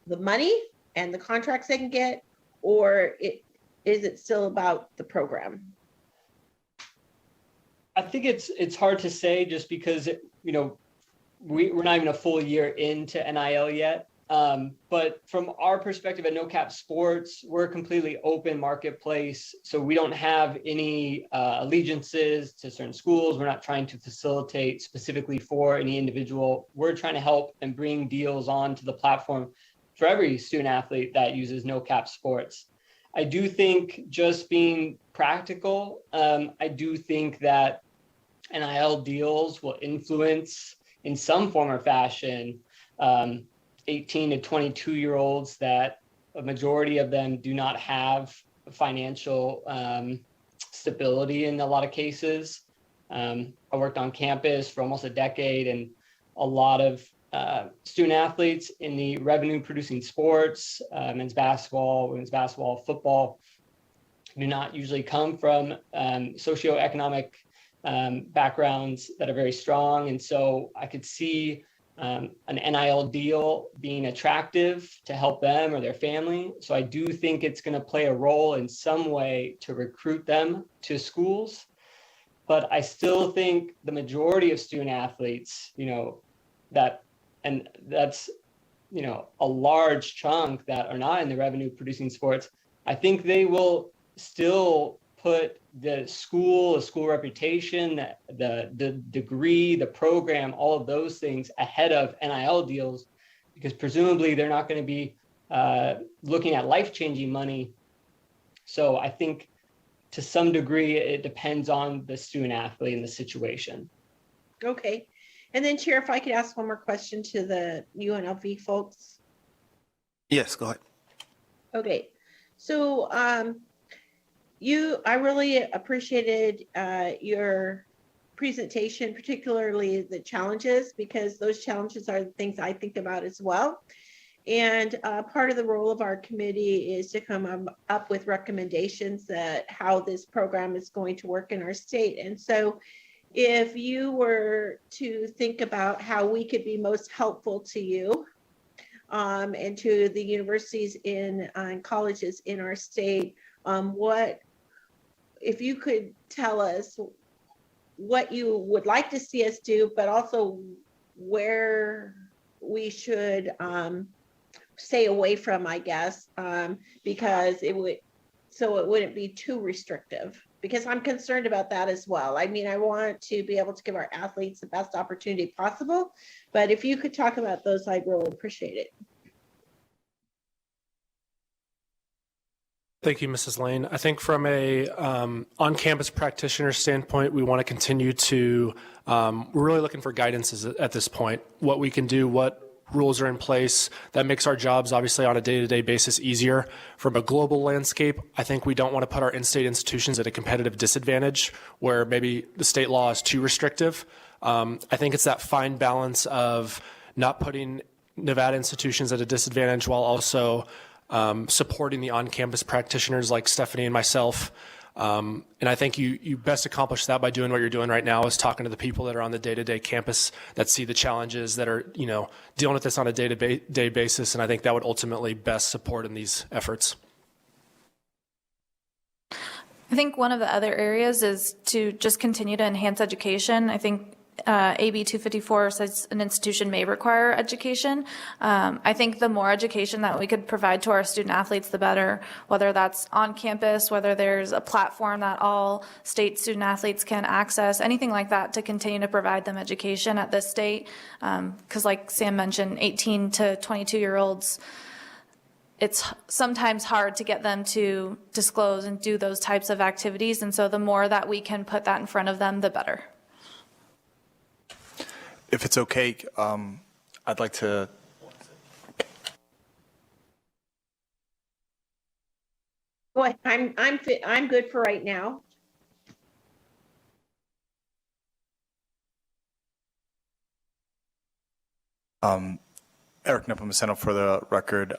the money and the contracts they can get, or is it still about the program? I think it's hard to say, just because we're not even a full year into NIL yet. But from our perspective at No Cap Sports, we're a completely open marketplace. So we don't have any allegiances to certain schools. We're not trying to facilitate specifically for any individual. We're trying to help and bring deals onto the platform for every student athlete that uses No Cap Sports. I do think, just being practical, I do think that NIL deals will influence in some form or fashion 18 to 22-year-olds that a majority of them do not have financial stability in a lot of cases. I worked on campus for almost a decade, and a lot of student athletes in the revenue producing sports, men's basketball, women's basketball, football, do not usually come from socioeconomic backgrounds that are very strong. And so I could see an NIL deal being attractive to help them or their family. So I do think it's going to play a role in some way to recruit them to schools. But I still think the majority of student athletes, that's a large chunk that are not in the revenue producing sports, I think they will still put the school reputation, the degree, the program, all of those things ahead of NIL deals, because presumably they're not going to be looking at life-changing money. So I think to some degree it depends on the student athlete and the situation. Okay. And then, Chair, if I could ask one more question to the UNLV folks. Yes, go ahead. Okay. So I really appreciated your presentation, particularly the challenges, because those challenges are the things I think about as well. And part of the role of our committee is to come up with recommendations that how this program is going to work in our state. And so if you were to think about how we could be most helpful to you and to the universities and colleges in our state, if you could tell us what you would like to see us do, but also where we should stay away from, I guess, because it wouldn't be too restrictive, because I'm concerned about that as well. I mean, I want to be able to give our athletes the best opportunity possible, but if you could talk about those, I'd really appreciate it. Thank you, Mrs. Lane. I think from a on-campus practitioner standpoint, we want to continue to, we're really looking for guidance at this point, what we can do, what rules are in place that makes our jobs obviously on a day-to-day basis easier. From a global landscape, I think we don't want to put our in-state institutions at a competitive disadvantage where maybe the state law is too restrictive. I think it's that fine balance of not putting Nevada institutions at a disadvantage while also supporting the on-campus practitioners like Stephanie and myself. And I think you best accomplish that by doing what you're doing right now, is talking to the people that are on the day-to-day campus that see the challenges, that are, dealing with this on a day-to-day basis. And I think that would ultimately best support in these efforts. I think one of the other areas is to just continue to enhance education. I think AB 254 says an institution may require education. I think the more education that we could provide to our student athletes, the better, whether that's on campus, whether there's a platform that all state student athletes can access, anything like that to continue to provide them education at this state. Because like Sam mentioned, 18 to 22-year-olds, it's sometimes hard to get them to disclose and do those types of activities. And so the more that we can put that in front of them, the better. If it's okay, I'd like to. Go ahead. I'm good for right now. Eric Nepomuceno for the record.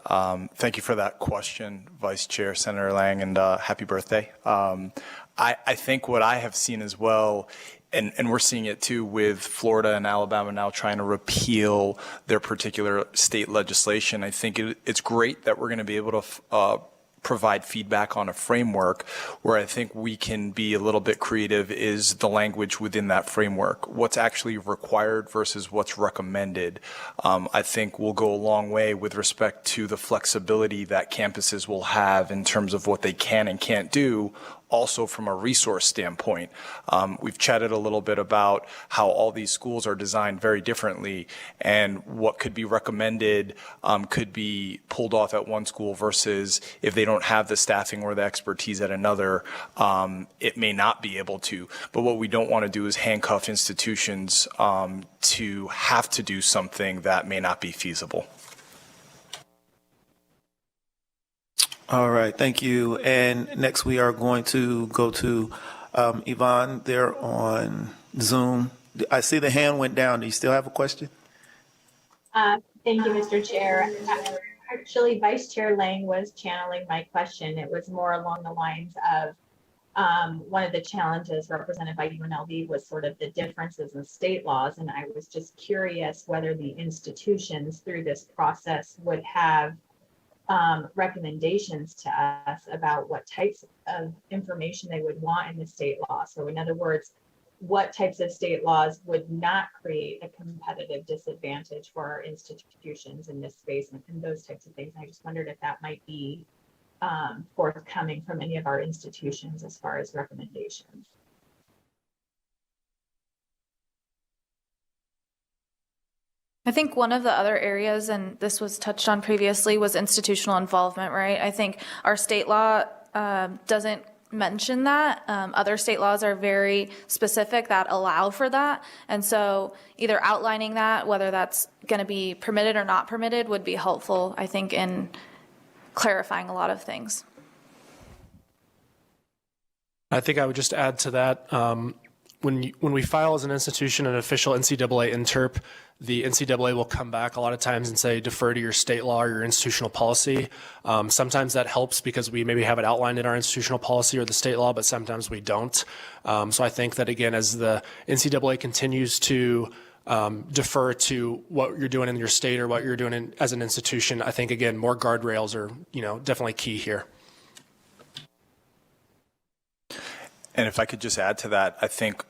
Thank you for that question, Vice Chair Senator Lang, and happy birthday. I think what I have seen as well, and we're seeing it too with Florida and Alabama now trying to repeal their particular state legislation. I think it's great that we're going to be able to provide feedback on a framework. Where I think we can be a little bit creative is the language within that framework. What's actually required versus what's recommended, I think will go a long way with respect to the flexibility that campuses will have in terms of what they can and can't do. Also from a resource standpoint, we've chatted a little bit about how all these schools are designed very differently, and what could be recommended could be pulled off at one school versus if they don't have the staffing or the expertise at another, it may not be able to. But what we don't want to do is handcuff institutions to have to do something that may not be feasible. All right, thank you. And next we are going to go to Yvonne there on Zoom. I see the hand went down. Do you still have a question? Thank you, Mr. Chair. Actually, Vice Chair Lang was channeling my question. It was more along the lines of one of the challenges represented by UNLV was sort of the differences in state laws. And I was just curious whether the institutions through this process would have recommendations to us about what types of information they would want in the state law. So in other words, what types of state laws would not create a competitive disadvantage for our institutions in this space and those types of things. I just wondered if that might be forthcoming from any of our institutions as far as recommendations. I think one of the other areas, and this was touched on previously, was institutional involvement, right? I think our state law doesn't mention that. Other state laws are very specific that allow for that. And so either outlining that, whether that's going to be permitted or not permitted, would be helpful, I think, in clarifying a lot of things. I think I would just add to that, when we file as an institution an official NCAA interp, the NCAA will come back a lot of times and say, defer to your state law or your institutional policy. Sometimes that helps because we maybe have it outlined in our institutional policy or the state law, but sometimes we don't. So I think that, again, as the NCAA continues to defer to what you're doing in your state or what you're doing as an institution, I think, again, more guardrails are, definitely key here. And if I could just add to that, I think,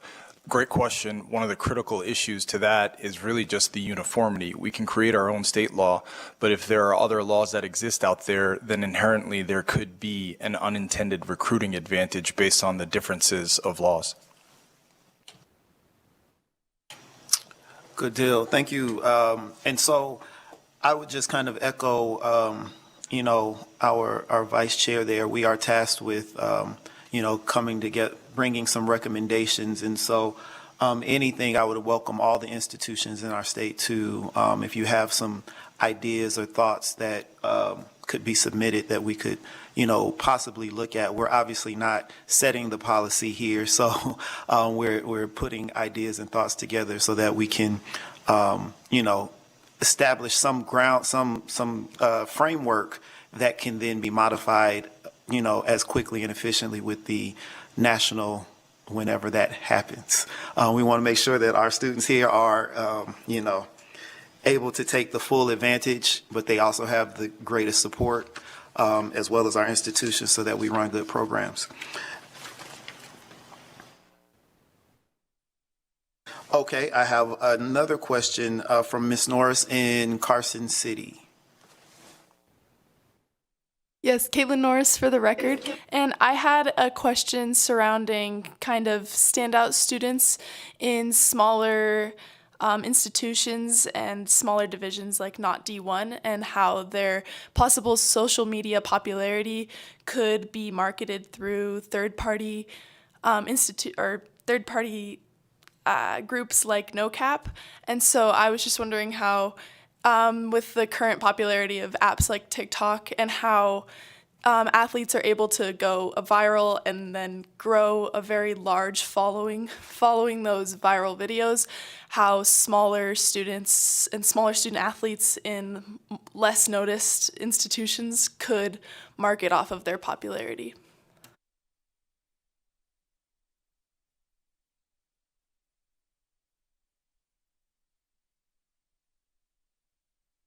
great question. One of the critical issues to that is really just the uniformity. We can create our own state law, but if there are other laws that exist out there, then inherently there could be an unintended recruiting advantage based on the differences of laws. Good deal. Thank you. And so I would just kind of echo, our vice chair there. We are tasked with coming to bringing some recommendations. And so anything, I would welcome all the institutions in our state to, if you have some ideas or thoughts that could be submitted that we could, possibly look at. We're obviously not setting the policy here. So we're putting ideas and thoughts together so that we can, establish some framework that can then be modified as quickly and efficiently with the national, whenever that happens. We want to make sure that our students here are, able to take the full advantage, but they also have the greatest support, as well as our institutions, so that we run good programs. Okay, I have another question from Ms. Norris in Carson City. Yes, Caitlin Norris for the record. And I had a question surrounding kind of standout students in smaller institutions and smaller divisions like not D1, and how their possible social media popularity could be marketed through third-party groups like NoCap. And so I was just wondering how, with the current popularity of apps like TikTok, and how athletes are able to go viral and then grow a very large following those viral videos, how smaller students and smaller student athletes in less noticed institutions could market off of their popularity.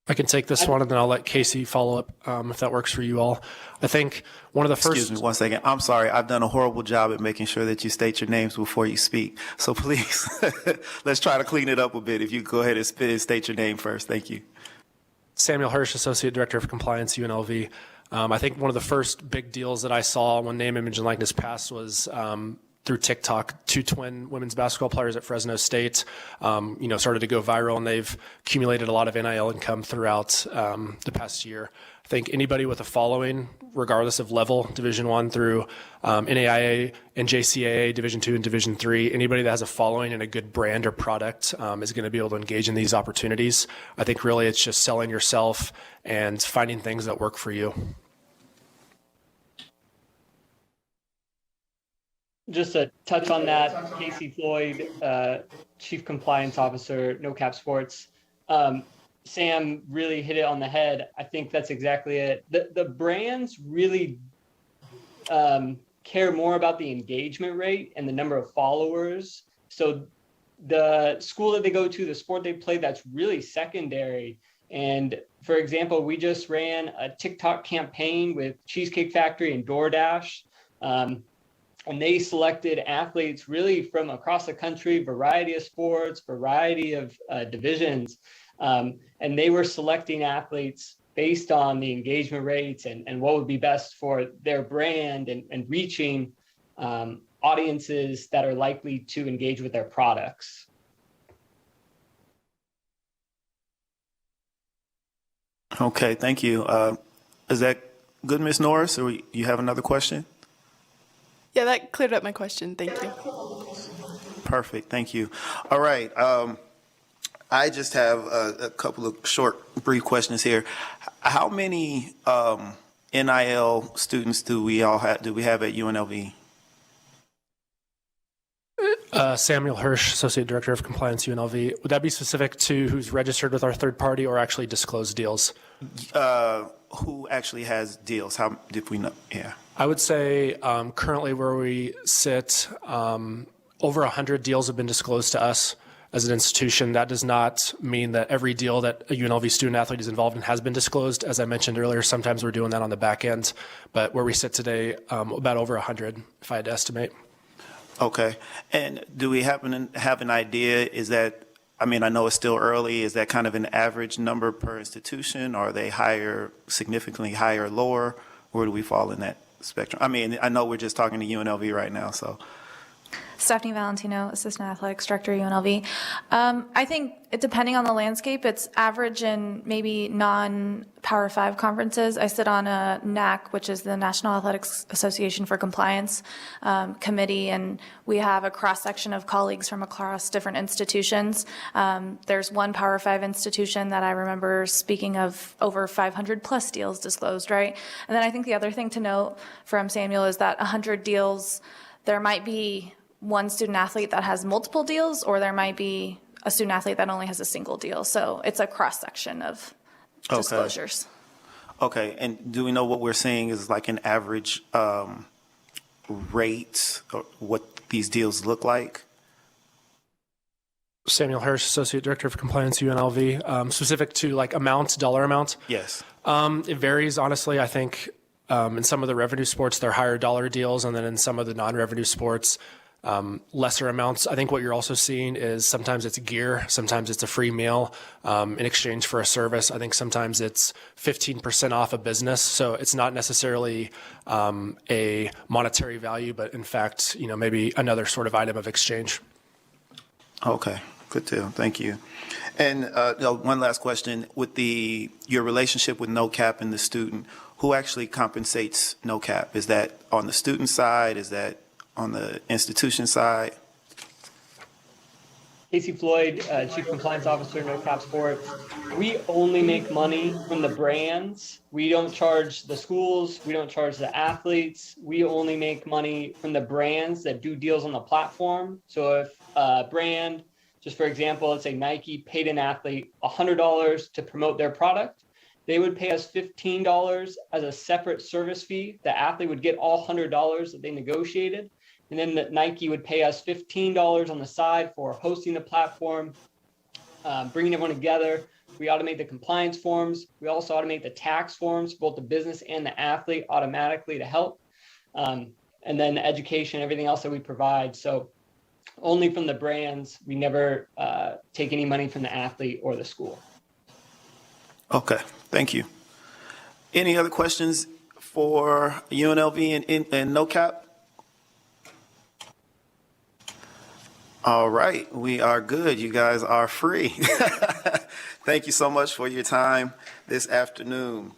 I can take this one, and then I'll let Casey follow up if that works for you all. I think one of the first... Excuse me 1 second. I'm sorry. I've done a horrible job at making sure that you state your names before you speak. So please, let's try to clean it up a bit. If you go ahead and state your name first. Thank you. Samuel Hirsch, Associate Director of Compliance, UNLV. I think one of the first big deals that I saw when name, image, and likeness passed was through TikTok. Two twin women's basketball players at Fresno State, started to go viral, and they've accumulated a lot of NIL income throughout the past year. I think anybody with a following, regardless of level, Division I through NAIA and JCAA, Division II and Division III, anybody that has a following and a good brand or product is going to be able to engage in these opportunities. I think really it's just selling yourself and finding things that work for you. Just to touch on that, Casey Floyd, Chief Compliance Officer, NoCap Sports. Sam really hit it on the head. I think that's exactly it. The brands really care more about the engagement rate and the number of followers. So the school that they go to, the sport they play, that's really secondary. And for example, we just ran a TikTok campaign with Cheesecake Factory and DoorDash. And they selected athletes really from across the country, variety of sports, variety of divisions. And they were selecting athletes based on the engagement rates and what would be best for their brand and reaching audiences that are likely to engage with their products. Okay, thank you. Is that good, Ms. Norris, or you have another question? Yeah, that cleared up my question. Thank you. Perfect. Thank you. All right. I just have a couple of short, brief questions here. How many NIL students do we have at UNLV? Samuel Hirsch, Associate Director of Compliance, UNLV. Would that be specific to who's registered with our third party or actually disclosed deals? Who actually has deals? How did we know? Yeah. I would say currently where we sit, over 100 deals have been disclosed to us as an institution. That does not mean that every deal that a UNLV student athlete is involved in has been disclosed. As I mentioned earlier, sometimes we're doing that on the back end. But where we sit today, about over 100, if I had to estimate. Okay. And do we happen to have an idea, is that, I mean, I know it's still early, is that kind of an average number per institution? Or are they higher, significantly higher or lower? Where do we fall in that spectrum? I mean, I know we're just talking to UNLV right now, so. Stephanie Valentino, Assistant Athletics Director, UNLV. I think depending on the landscape, it's average in maybe non-Power 5 conferences. I sit on a NAC, which is the National Athletics Association for Compliance committee, and we have a cross-section of colleagues from across different institutions. There's one Power 5 institution that I remember speaking of over 500 plus deals disclosed, right? And then I think the other thing to note from Samuel is that 100 deals, there might be one student athlete that has multiple deals, or there might be a student athlete that only has a single deal. So it's a cross-section of disclosures. Okay, and do we know what we're seeing is like an average rate, or what these deals look like? Samuel Hirsch, Associate Director of Compliance, UNLV. Specific to like amount, dollar amount? Yes. It varies, honestly. I think in some of the revenue sports, they're higher dollar deals, and then in some of the non-revenue sports, lesser amounts. I think what you're also seeing is sometimes it's gear, sometimes it's a free meal in exchange for a service. I think sometimes it's 15% off a business. So it's not necessarily a monetary value, but in fact, maybe another sort of item of exchange. Okay, good deal. Thank you. And one last question. With your relationship with No Cap and the student, who actually compensates No Cap? Is that on the student side? Is that on the institution side? Casey Floyd, Chief Compliance Officer, No Cap Sports. We only make money from the brands. We don't charge the schools. We don't charge the athletes. We only make money from the brands that do deals on the platform. So if a brand, just for example, let's say Nike paid an athlete $100 to promote their product, they would pay us $15 as a separate service fee. The athlete would get all $100 that they negotiated. And then Nike would pay us $15 on the side for hosting the platform, bringing everyone together. We automate the compliance forms. We also automate the tax forms, both the business and the athlete automatically to help. And then the education, everything else that we provide. So only from the brands. We never take any money from the athlete or the school. Okay, thank you. Any other questions for UNLV and No Cap? All right, we are good. You guys are free. Thank you so much for your time this afternoon.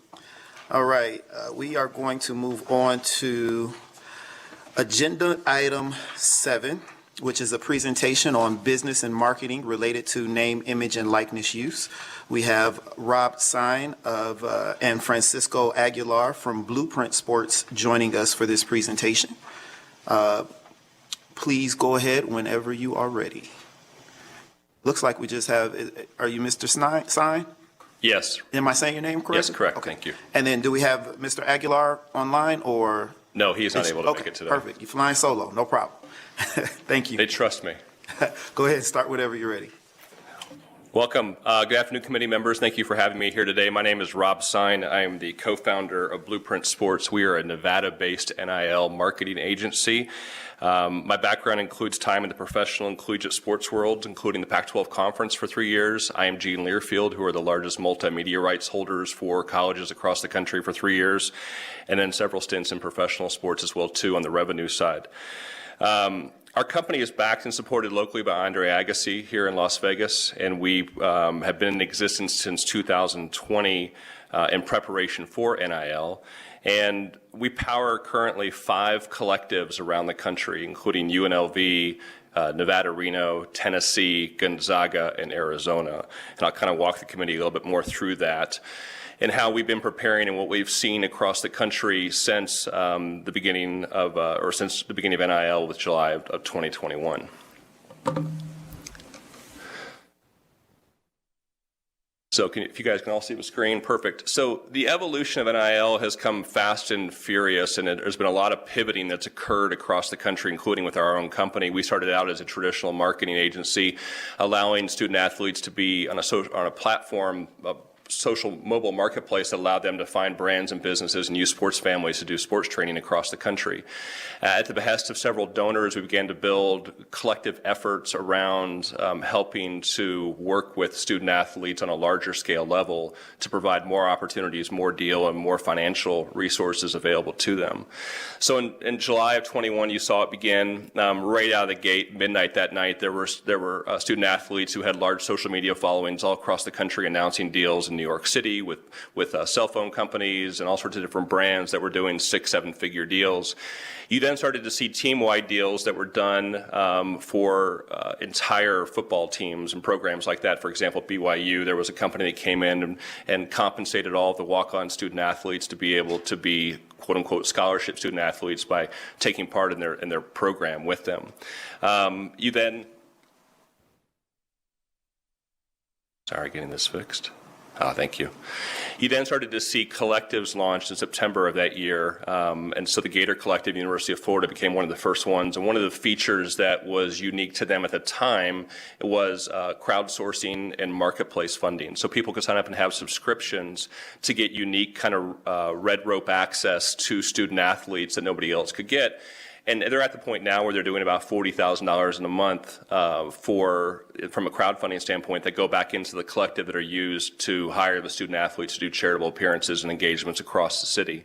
All right, we are going to move on to agenda item 7, which is a presentation on business and marketing related to name, image, and likeness use. We have Rob Sine and Francisco Aguilar from Blueprint Sports joining us for this presentation. Please go ahead whenever you are ready. Looks like we just have, are you Mr. Sine? Yes. Am I saying your name correctly? Yes, correct. Okay. Thank you. And then do we have Mr. Aguilar online or? No, he is not able to make it today. Perfect. You're flying solo. No problem. Thank you. They trust me. Go ahead and start whenever you're ready. Welcome. Good afternoon, committee members. Thank you for having me here today. My name is Rob Sine. I am the co-founder of Blueprint Sports. We are a Nevada-based NIL marketing agency. My background includes time in the professional and collegiate sports world, including the Pac-12 Conference for 3 years, IMG and Learfield, who are the largest multimedia rights holders for colleges across the country for 3 years, and then several stints in professional sports as well, too, on the revenue side. Our company is backed and supported locally by Andre Agassi here in Las Vegas, and we have been in existence since 2020 in preparation for NIL. And we power currently 5 collectives around the country, including UNLV, Nevada, Reno, Tennessee, Gonzaga, and Arizona. And I'll kind of walk the committee a little bit more through that and how we've been preparing and what we've seen across the country since the beginning of NIL with July of 2021. So if you guys can all see the screen, perfect. So the evolution of NIL has come fast and furious, and there's been a lot of pivoting that's occurred across the country, including with our own company. We started out as a traditional marketing agency, allowing student athletes to be on a platform, social mobile marketplace that allowed them to find brands and businesses and use sports families to do sports training across the country. At the behest of several donors, we began to build collective efforts around helping to work with student athletes on a larger scale level to provide more opportunities, more deal, and more financial resources available to them. So in July of 21, you saw it begin right out of the gate, midnight that night. There were student athletes who had large social media followings all across the country announcing deals in New York City with cell phone companies and all sorts of different brands that were doing 6-7 figure deals. You then started to see team-wide deals that were done for entire football teams and programs like that. For example, BYU, there was a company that came in and compensated all of the walk-on student athletes to be able to be quote-unquote scholarship student athletes by taking part in their program with them. You then, sorry, getting this fixed. Thank you. You then started to see collectives launched in September of that year, and so the Gator Collective, University of Florida, became one of the first ones. And one of the features that was unique to them at the time was crowdsourcing and marketplace funding. So people could sign up and have subscriptions to get unique kind of red rope access to student athletes that nobody else could get. And they're at the point now where they're doing about $40,000 in a month from a crowdfunding standpoint that go back into the collective that are used to hire the student athletes to do charitable appearances and engagements across the city.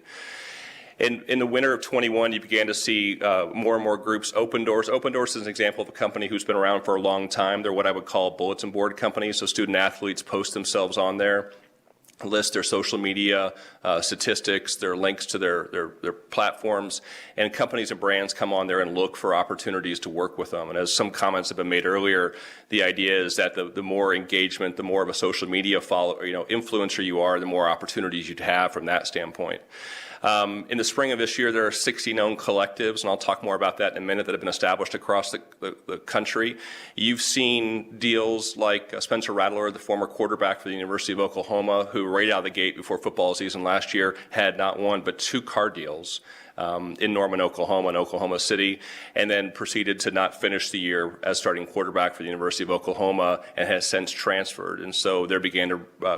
In the winter of 21, you began to see more and more groups. Open Doors. Open Doors is an example of a company who's been around for a long time. They're what I would call bulletin board companies. So student athletes post themselves on there, list their social media statistics, their links to their platforms, and companies and brands come on there and look for opportunities to work with them. And as some comments have been made earlier, the idea is that the more engagement, the more of a social media influencer you are, the more opportunities you'd have from that standpoint. In the spring of this year, there are 60 known collectives, and I'll talk more about that in a minute, that have been established across the country. You've seen deals like Spencer Rattler, the former quarterback for the University of Oklahoma, who right out of the gate before football season last year had not one but 2 car deals in Norman, Oklahoma, and Oklahoma City, and then proceeded to not finish the year as starting quarterback for the University of Oklahoma, and has since transferred. And so there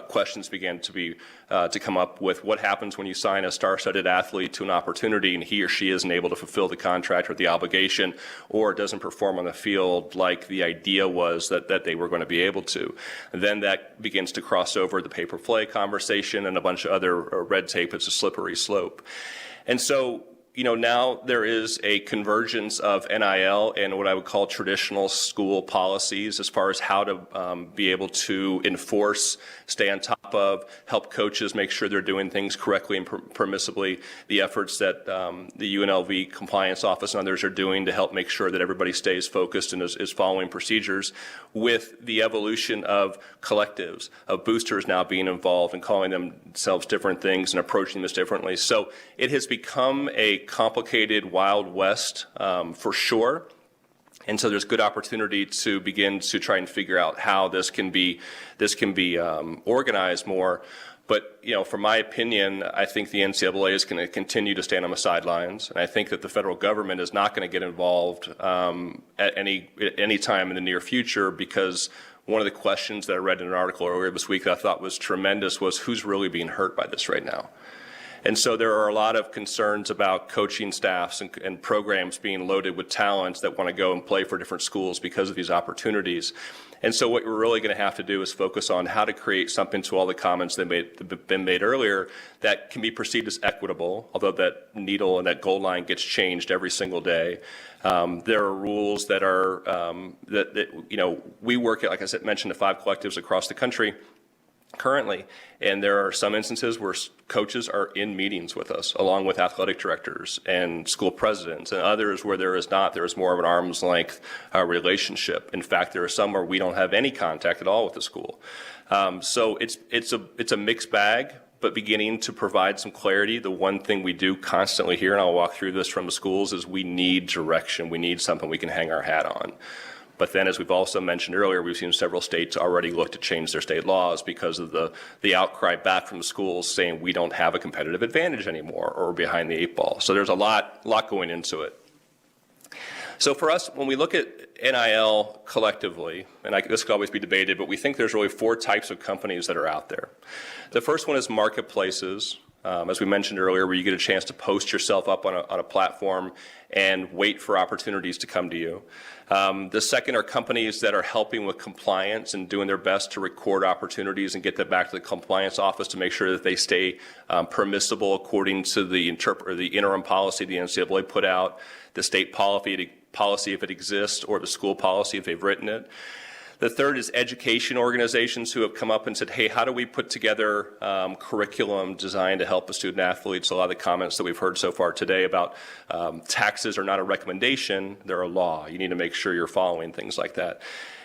questions began to come up with what happens when you sign a star-studded athlete to an opportunity and he or she isn't able to fulfill the contract or the obligation, or doesn't perform on the field like the idea was that they were going to be able to. And then that begins to cross over the pay-per-play conversation and a bunch of other red tape. It's a slippery slope. And so, now there is a convergence of NIL and what I would call traditional school policies as far as how to be able to enforce, stay on top of, help coaches make sure they're doing things correctly and permissibly, the efforts that the UNLV compliance office and others are doing to help make sure that everybody stays focused and is following procedures, with the evolution of collectives, of boosters now being involved and calling themselves different things and approaching this differently. So it has become a complicated Wild West for sure. And so there's good opportunity to begin to try and figure out how this can be organized more. But, from my opinion, I think the NCAA is going to continue to stand on the sidelines. And I think that the federal government is not going to get involved at any time in the near future, because one of the questions that I read in an article earlier this week that I thought was tremendous was who's really being hurt by this right now. And so there are a lot of concerns about coaching staffs and programs being loaded with talents that want to go and play for different schools because of these opportunities. And so what we're really going to have to do is focus on how to create something, to all the comments that have been made earlier, that can be perceived as equitable, although that needle and that goal line gets changed every single day. There are rules that are, we work at, like I said, mentioned, the 5 collectives across the country currently, and there are some instances where coaches are in meetings with us, along with athletic directors and school presidents, and others where there is more of an arm's length relationship. In fact, there are some where we don't have any contact at all with the school. So it's a mixed bag, but beginning to provide some clarity. The one thing we do constantly hear, and I'll walk through this from the schools, is we need direction. We need something we can hang our hat on. But then, as we've also mentioned earlier, we've seen several states already look to change their state laws because of the outcry back from the schools saying we don't have a competitive advantage anymore, or we're behind the 8 ball. So there's a lot going into it. So for us, when we look at NIL collectively, and this could always be debated, but we think there's really 4 types of companies that are out there. The first one is marketplaces. As we mentioned earlier, where you get a chance to post yourself up on a platform and wait for opportunities to come to you. The second are companies that are helping with compliance and doing their best to record opportunities and get that back to the compliance office to make sure that they stay permissible according to the interim policy the NCAA put out, the state policy if it exists, or the school policy if they've written it. The third is education organizations who have come up and said, hey, how do we put together curriculum designed to help the student athletes? A lot of the comments that we've heard so far today about taxes are not a recommendation, they're a law. You need to make sure you're following things like that.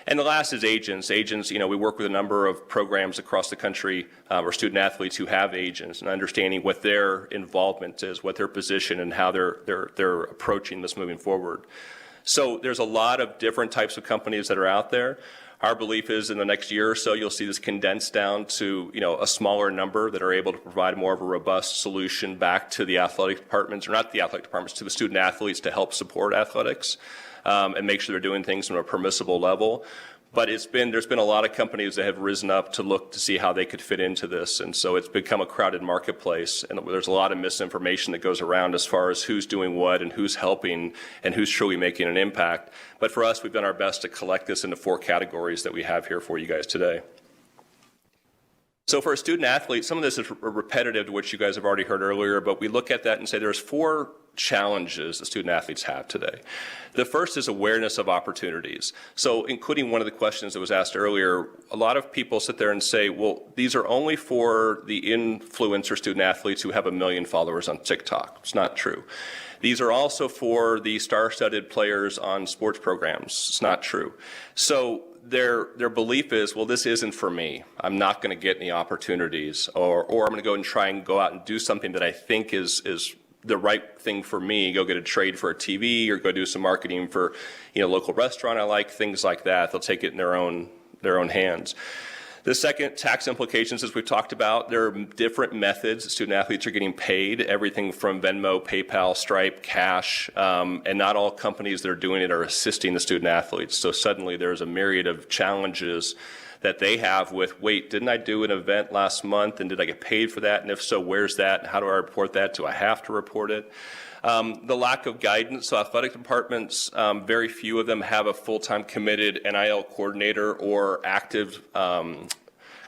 And the last is agents. Agents, we work with a number of programs across the country or student athletes who have agents, and understanding what their involvement is, what their position, and how they're approaching this moving forward. So there's a lot of different types of companies that are out there. Our belief is in the next year or so, you'll see this condensed down to, a smaller number that are able to provide more of a robust solution back to the athletic departments, or not the athletic departments, to the student athletes to help support athletics and make sure they're doing things on a permissible level. But there's been a lot of companies that have risen up to look to see how they could fit into this. And so it's become a crowded marketplace. And there's a lot of misinformation that goes around as far as who's doing what and who's helping and who's truly making an impact. But for us, we've done our best to collect this into 4 categories that we have here for you guys today. So for a student athlete, some of this is repetitive to what you guys have already heard earlier, but we look at that and say there's 4 challenges that student athletes have today. The first is awareness of opportunities. So including one of the questions that was asked earlier, a lot of people sit there and say, well, these are only for the influencer student athletes who have 1 million followers on TikTok. It's not true. These are also for the star-studded players on sports programs. It's not true. So their belief is, well, this isn't for me. I'm not going to get any opportunities, or I'm going to go and try and go out and do something that I think is the right thing for me. Go get a trade for a TV, or go do some marketing for, local restaurant I like, things like that. They'll take it in their own hands. The second, tax implications, as we've talked about. There are different methods that student athletes are getting paid, everything from Venmo, PayPal, Stripe, Cash, and not all companies that are doing it are assisting the student athletes. So suddenly there's a myriad of challenges that they have with, wait, didn't I do an event last month and did I get paid for that? And if so, where's that? How do I report that? Do I have to report it? The lack of guidance. So athletic departments, very few of them have a full-time committed NIL coordinator or active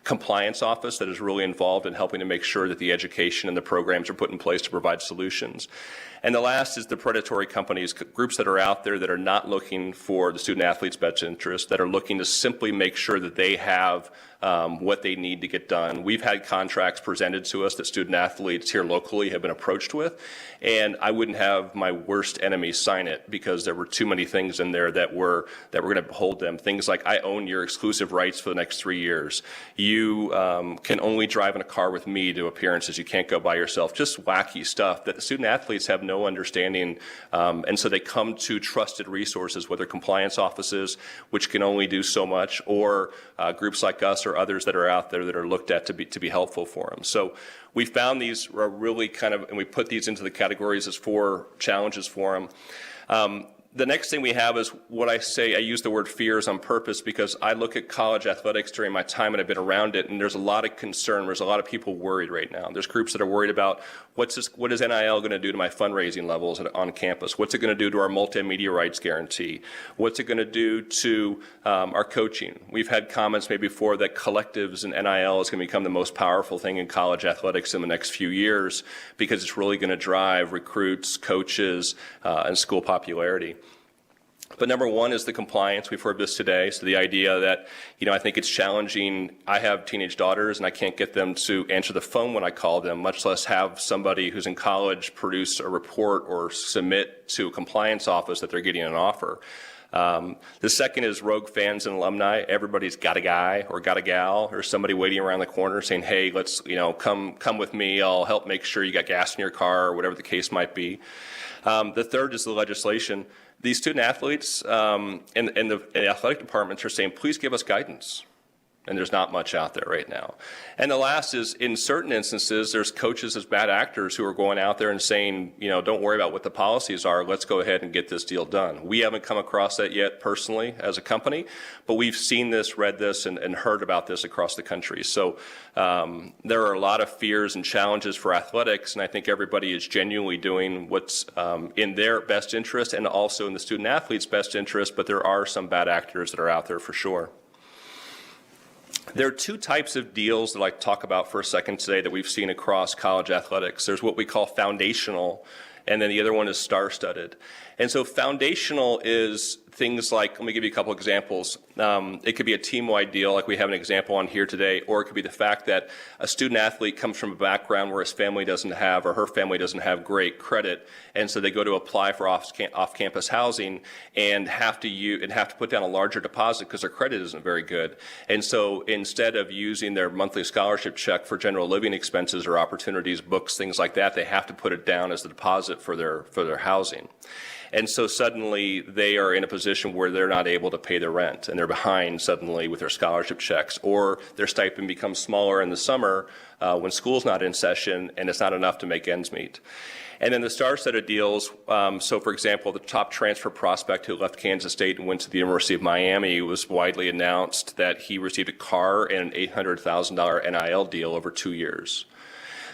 compliance office that is really involved in helping to make sure that the education and the programs are put in place to provide solutions. And the last is the predatory companies, groups that are out there that are not looking for the student athlete's best interest, that are looking to simply make sure that they have what they need to get done. We've had contracts presented to us that student athletes here locally have been approached with, and I wouldn't have my worst enemy sign it because there were too many things in there that were going to hold them. Things like, I own your exclusive rights for the next 3 years. You can only drive in a car with me to appearances. You can't go by yourself. Just wacky stuff that the student athletes have no understanding, and so they come to trusted resources, whether compliance offices, which can only do so much, or groups like us or others that are out there that are looked at to be helpful for them. So we found these are really and we put these into the categories as 4 challenges for them. The next thing we have is what I use the word fears on purpose because I look at college athletics during my time and I've been around it, and there's a lot of concern. There's a lot of people worried right now. There's groups that are worried about what is NIL going to do to my fundraising levels on campus? What's it going to do to our multimedia rights guarantee? What's it going to do to our coaching? We've had comments maybe before that collectives and NIL is going to become the most powerful thing in college athletics in the next few years because it's really going to drive recruits, coaches, and school popularity. But number one is the compliance. We've heard this today. So the idea that, I think it's challenging. I have teenage daughters and I can't get them to answer the phone when I call them, much less have somebody who's in college produce a report or submit to a compliance office that they're getting an offer. The second is rogue fans and alumni. Everybody's got a guy or got a gal or somebody waiting around the corner saying, hey, let's, come with me. I'll help make sure you got gas in your car or whatever the case might be. The third is the legislation. These student athletes and the athletic departments are saying, please give us guidance. And there's not much out there right now. And the last is, in certain instances, there's coaches as bad actors who are going out there and saying, don't worry about what the policies are. Let's go ahead and get this deal done. We haven't come across that yet personally as a company, but we've seen this, read this, and heard about this across the country. So there are a lot of fears and challenges for athletics, and I think everybody is genuinely doing what's in their best interest and also in the student athlete's best interest, but there are some bad actors that are out there for sure. There are 2 types of deals that I'd like to talk about for a second today that we've seen across college athletics. There's what we call foundational, and then the other one is star-studded. And so foundational is things like, let me give you a couple examples. It could be a team-wide deal, like we have an example on here today, or it could be the fact that a student athlete comes from a background where his family doesn't have, or her family doesn't have great credit, and so they go to apply for off-campus housing and have to put down a larger deposit because their credit isn't very good. And so instead of using their monthly scholarship check for general living expenses or opportunities, books, things like that, they have to put it down as the deposit for their housing. And so suddenly they are in a position where they're not able to pay their rent and they're behind suddenly with their scholarship checks, or their stipend becomes smaller in the summer when school's not in session and it's not enough to make ends meet. And then the star set of deals, so for example, the top transfer prospect who left Kansas State and went to the University of Miami was widely announced that he received a car and an $800,000 NIL deal over 2 years.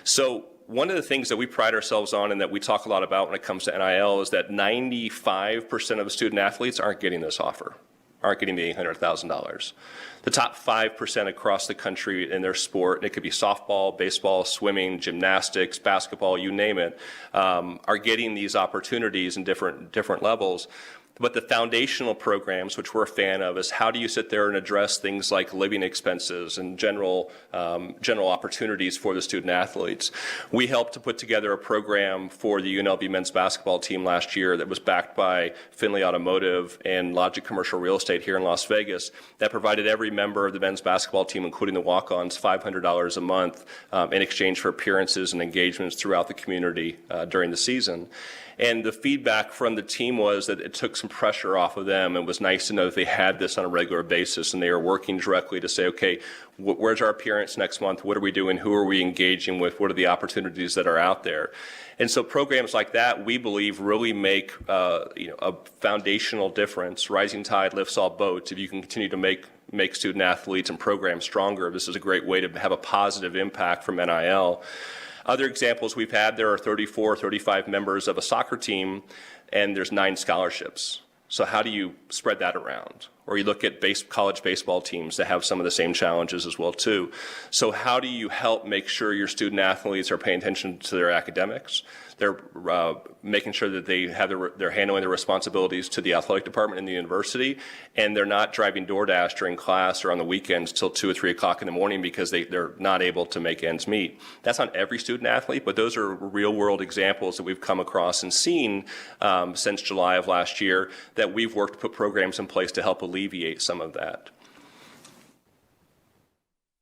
So one of the things that we pride ourselves on and that we talk a lot about when it comes to NIL is that 95% of the student athletes aren't getting this offer, aren't getting the $800,000. The top 5% across the country in their sport, and it could be softball, baseball, swimming, gymnastics, basketball, you name it, are getting these opportunities in different levels. But the foundational programs, which we're a fan of, is how do you sit there and address things like living expenses and general opportunities for the student athletes. We helped to put together a program for the UNLV men's basketball team last year that was backed by Finley Automotive and Logic Commercial Real Estate here in Las Vegas that provided every member of the men's basketball team, including the walk-ons, $500 a month in exchange for appearances and engagements throughout the community during the season. And the feedback from the team was that it took some pressure off of them. It was nice to know that they had this on a regular basis and they are working directly to say, okay, where's our appearance next month? What are we doing? Who are we engaging with? What are the opportunities that are out there? And so programs like that, we believe, really make a foundational difference. Rising tide lifts all boats. If you can continue to make student athletes and programs stronger, this is a great way to have a positive impact from NIL. Other examples we've had, there are 34, 35 members of a soccer team, and there's 9 scholarships. So how do you spread that around? Or you look at college baseball teams that have some of the same challenges as well too. So how do you help make sure your student athletes are paying attention to their academics? They're making sure that they're handling their responsibilities to the athletic department in the university, and they're not driving DoorDash during class or on the weekends till 2 or 3 o'clock in the morning because they're not able to make ends meet. That's not every student athlete, but those are real world examples that we've come across and seen since July of last year that we've worked to put programs in place to help alleviate some of that.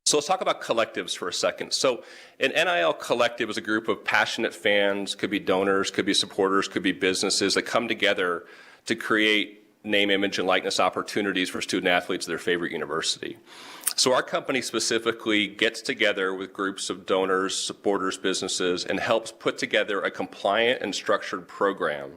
So let's talk about collectives for a second. So an NIL collective is a group of passionate fans, could be donors, could be supporters, could be businesses that come together to create name, image, and likeness opportunities for student athletes at their favorite university. So our company specifically gets together with groups of donors, supporters, businesses, and helps put together a compliant and structured program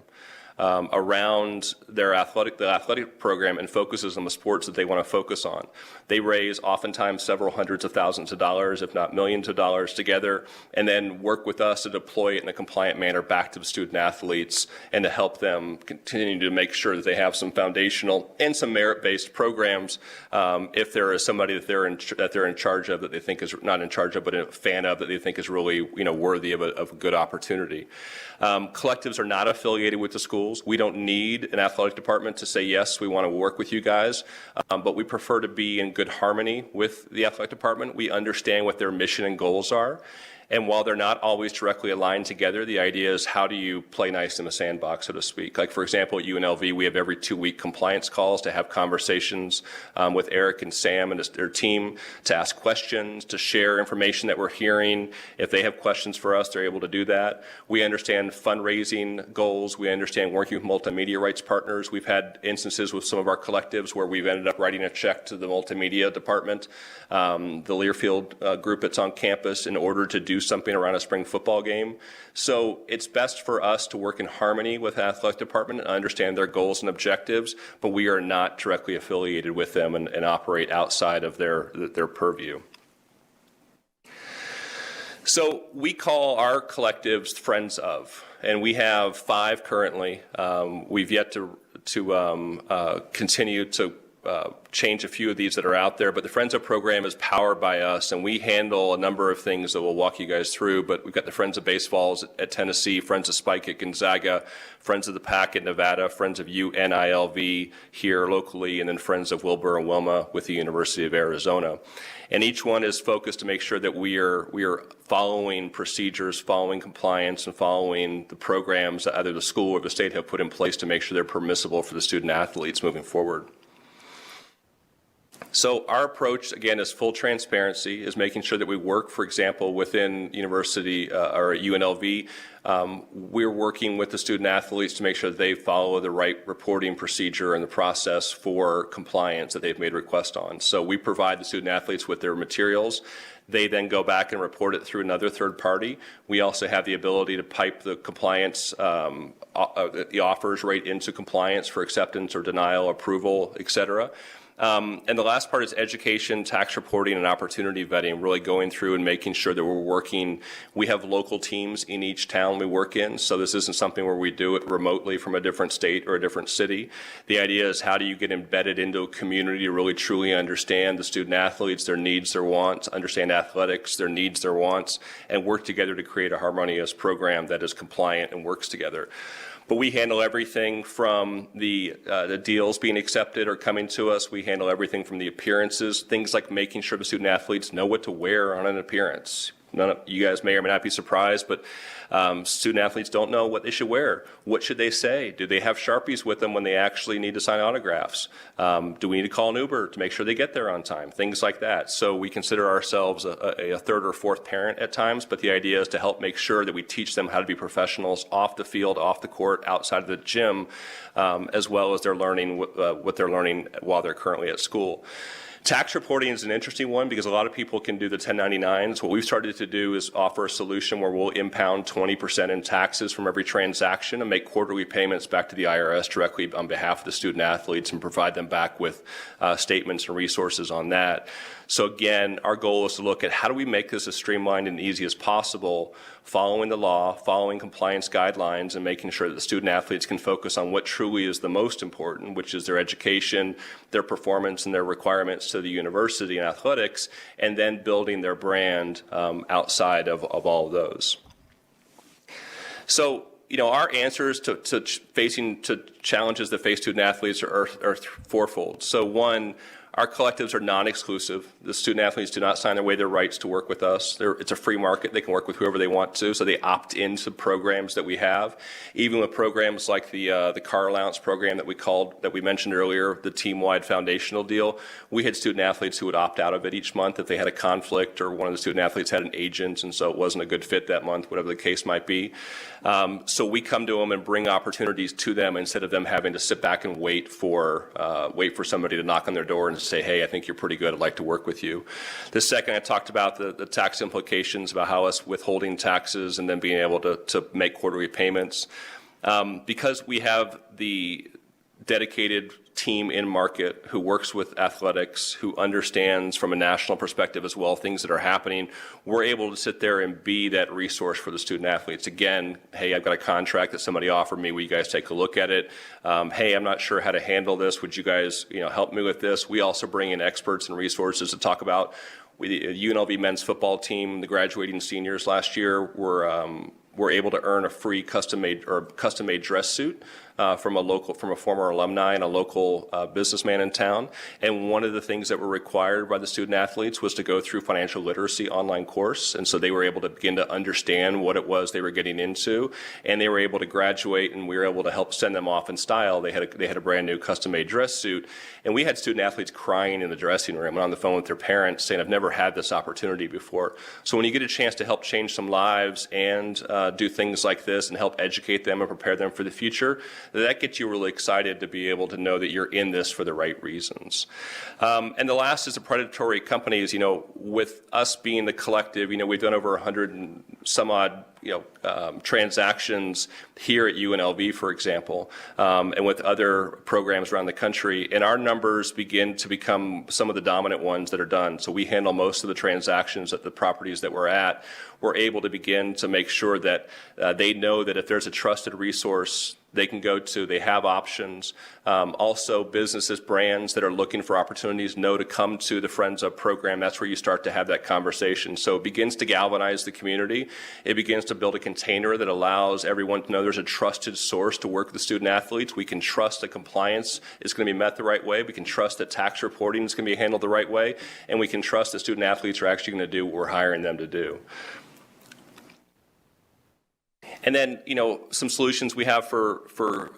around the athletic program and focuses on the sports that they want to focus on. They raise oftentimes several hundreds of thousands of dollars, if not millions of dollars together, and then work with us to deploy it in a compliant manner back to the student athletes and to help them continue to make sure that they have some foundational and some merit-based programs if there is somebody that they're in charge of that they think is not in charge of but a fan of that they think is really worthy of a good opportunity. Collectives are not affiliated with the schools. We don't need an athletic department to say, yes, we want to work with you guys, but we prefer to be in good harmony with the athletic department. We understand what their mission and goals are. And while they're not always directly aligned together, the idea is how do you play nice in the sandbox, so to speak. Like, for example, at UNLV, we have every 2-week compliance calls to have conversations with Eric and Sam and their team to ask questions, to share information that we're hearing. If they have questions for us, they're able to do that. We understand fundraising goals. We understand working with multimedia rights partners. We've had instances with some of our collectives where we've ended up writing a check to the multimedia department, the Learfield group that's on campus, in order to do something around a spring football game. So it's best for us to work in harmony with the athletic department and understand their goals and objectives, but we are not directly affiliated with them and operate outside of their purview. So we call our collectives friends of, and we have 5 currently. We've yet to continue to change a few of these that are out there, but the Friends of program is powered by us, and we handle a number of things that we'll walk you guys through. But we've got the Friends of Baseballs at Tennessee, Friends of Spike at Gonzaga, Friends of the Pack at Nevada, Friends of UNILV here locally, and then Friends of Wilbur and Wilma with the University of Arizona. And each one is focused to make sure that we are following procedures, following compliance, and following the programs that either the school or the state have put in place to make sure they're permissible for the student athletes moving forward. So our approach, again, is full transparency, is making sure that we work, for example, within university or UNLV. We're working with the student athletes to make sure that they follow the right reporting procedure and the process for compliance that they've made request on. So we provide the student athletes with their materials. They then go back and report it through another third party. We also have the ability to pipe the compliance, the offers right into compliance for acceptance or denial, approval, et cetera. And the last part is education, tax reporting, and opportunity vetting, really going through and making sure that we're working. We have local teams in each town we work in, so this isn't something where we do it remotely from a different state or a different city. The idea is, how do you get embedded into a community to really truly understand the student athletes, their needs, their wants, understand athletics, their needs, their wants, and work together to create a harmonious program that is compliant and works together. But we handle everything from the deals being accepted or coming to us. We handle everything from the appearances, things like making sure the student athletes know what to wear on an appearance. None of you guys may or may not be surprised, but student athletes don't know what they should wear. What should they say? Do they have Sharpies with them when they actually need to sign autographs? Do we need to call an Uber to make sure they get there on time? Things like that. So we consider ourselves a third or fourth parent at times, but the idea is to help make sure that we teach them how to be professionals off the field, off the court, outside of the gym, as well as they're learning what they're learning while they're currently at school. Tax reporting is an interesting one because a lot of people can do the 1099s. What we've started to do is offer a solution where we'll impound 20% in taxes from every transaction and make quarterly payments back to the IRS directly on behalf of the student athletes and provide them back with statements and resources on that. So again, our goal is to look at how do we make this as streamlined and easy as possible, following the law, following compliance guidelines, and making sure that the student athletes can focus on what truly is the most important, which is their education, their performance, and their requirements to the university and athletics, and then building their brand outside of all of those. So, you know, our answers to challenges that face student athletes are fourfold. So one, our collectives are non-exclusive. The student athletes do not sign away their rights to work with us. It's a free market. They can work with whoever they want to, so they opt into programs that we have. Even with programs like the car allowance program that we mentioned earlier, the team-wide foundational deal, we had student athletes who would opt out of it each month if they had a conflict or one of the student athletes had an agent and so it wasn't a good fit that month, whatever the case might be. So we come to them and bring opportunities to them instead of them having to sit back and wait for somebody to knock on their door and say, hey, I think you're pretty good, I'd like to work with you. The second, I talked about the tax implications about how us withholding taxes and then being able to make quarterly payments. Because we have the dedicated team in market who works with athletics, who understands from a national perspective as well things that are happening, we're able to sit there and be that resource for the student athletes. Again, hey, I've got a contract that somebody offered me. Will you guys take a look at it? Hey, I'm not sure how to handle this. Would you guys, help me with this? We also bring in experts and resources to talk about. The UNLV men's football team, the graduating seniors last year were able to earn a free custom-made dress suit from a former alumni and a local businessman in town. And one of the things that were required by the student athletes was to go through financial literacy online course. And so they were able to begin to understand what it was they were getting into, and they were able to graduate, and we were able to help send them off in style. They had a brand new custom-made dress suit, and we had student athletes crying in the dressing room and on the phone with their parents saying, I've never had this opportunity before. So when you get a chance to help change some lives and do things like this and help educate them and prepare them for the future, that gets you really excited to be able to know that you're in this for the right reasons. And the last is the predatory companies. With us being the collective, we've done over 100 and some odd transactions here at UNLV, for example, and with other programs around the country, and our numbers begin to become some of the dominant ones that are done. So we handle most of the transactions at the properties that we're at. We're able to begin to make sure that they know that if there's a trusted resource they can go to, they have options. Also, businesses, brands that are looking for opportunities know to come to the Friends Of program. That's where you start to have that conversation. So it begins to galvanize the community. It begins to build a container that allows everyone to know there's a trusted source to work with the student athletes. We can trust that compliance is going to be met the right way. We can trust that tax reporting is going to be handled the right way. And we can trust that student athletes are actually going to do what we're hiring them to do. And then, some solutions we have for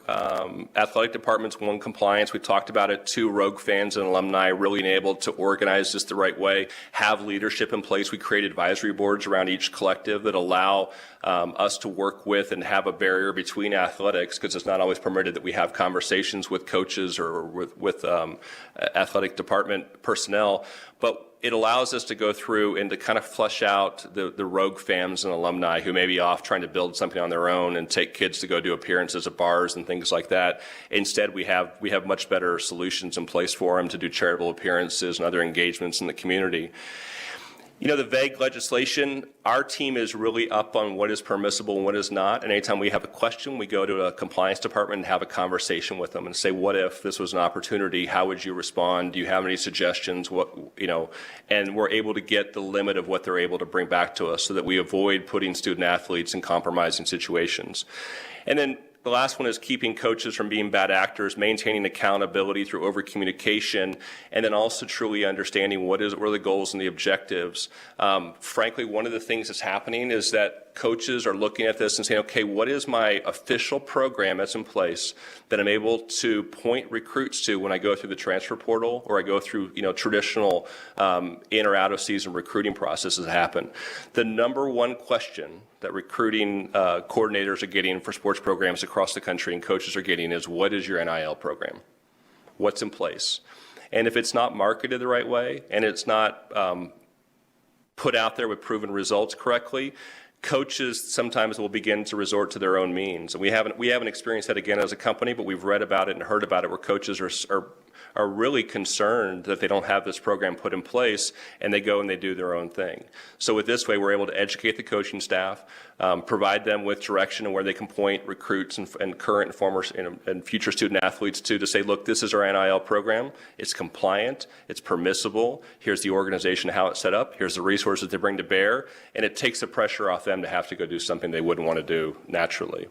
athletic departments. One, compliance. We talked about it. Two, rogue fans and alumni really being able to organize this the right way, have leadership in place. We create advisory boards around each collective that allow us to work with and have a barrier between athletics, because it's not always permitted that we have conversations with coaches or with athletic department personnel. But it allows us to go through and to kind of flush out the rogue fans and alumni who may be off trying to build something on their own and take kids to go do appearances at bars and things like that. Instead, we have much better solutions in place for them to do charitable appearances and other engagements in the community. The vague legislation, our team is really up on what is permissible and what is not. And anytime we have a question, we go to a compliance department and have a conversation with them and say, what if this was an opportunity? How would you respond? Do you have any suggestions? And we're able to get the limit of what they're able to bring back to us so that we avoid putting student athletes in compromising situations. And then the last one is keeping coaches from being bad actors, maintaining accountability through over-communication, and then also truly understanding what are the goals and the objectives. Frankly, one of the things that's happening is that coaches are looking at this and saying, okay, what is my official program that's in place that I'm able to point recruits to when I go through the transfer portal or I go through traditional in or out of season recruiting processes happen. The number one question that recruiting coordinators are getting for sports programs across the country and coaches are getting is, what is your NIL program? What's in place? And if it's not marketed the right way and it's not put out there with proven results correctly, coaches sometimes will begin to resort to their own means. And we haven't experienced that again as a company, but we've read about it and heard about it where coaches are really concerned that they don't have this program put in place, and they go and they do their own thing. So with this way, we're able to educate the coaching staff, provide them with direction on where they can point recruits and current and former and future student athletes to say, look, this is our NIL program. It's compliant. It's permissible. Here's the organization, how it's set up. Here's the resources they bring to bear. And it takes the pressure off them to have to go do something they wouldn't want to do naturally.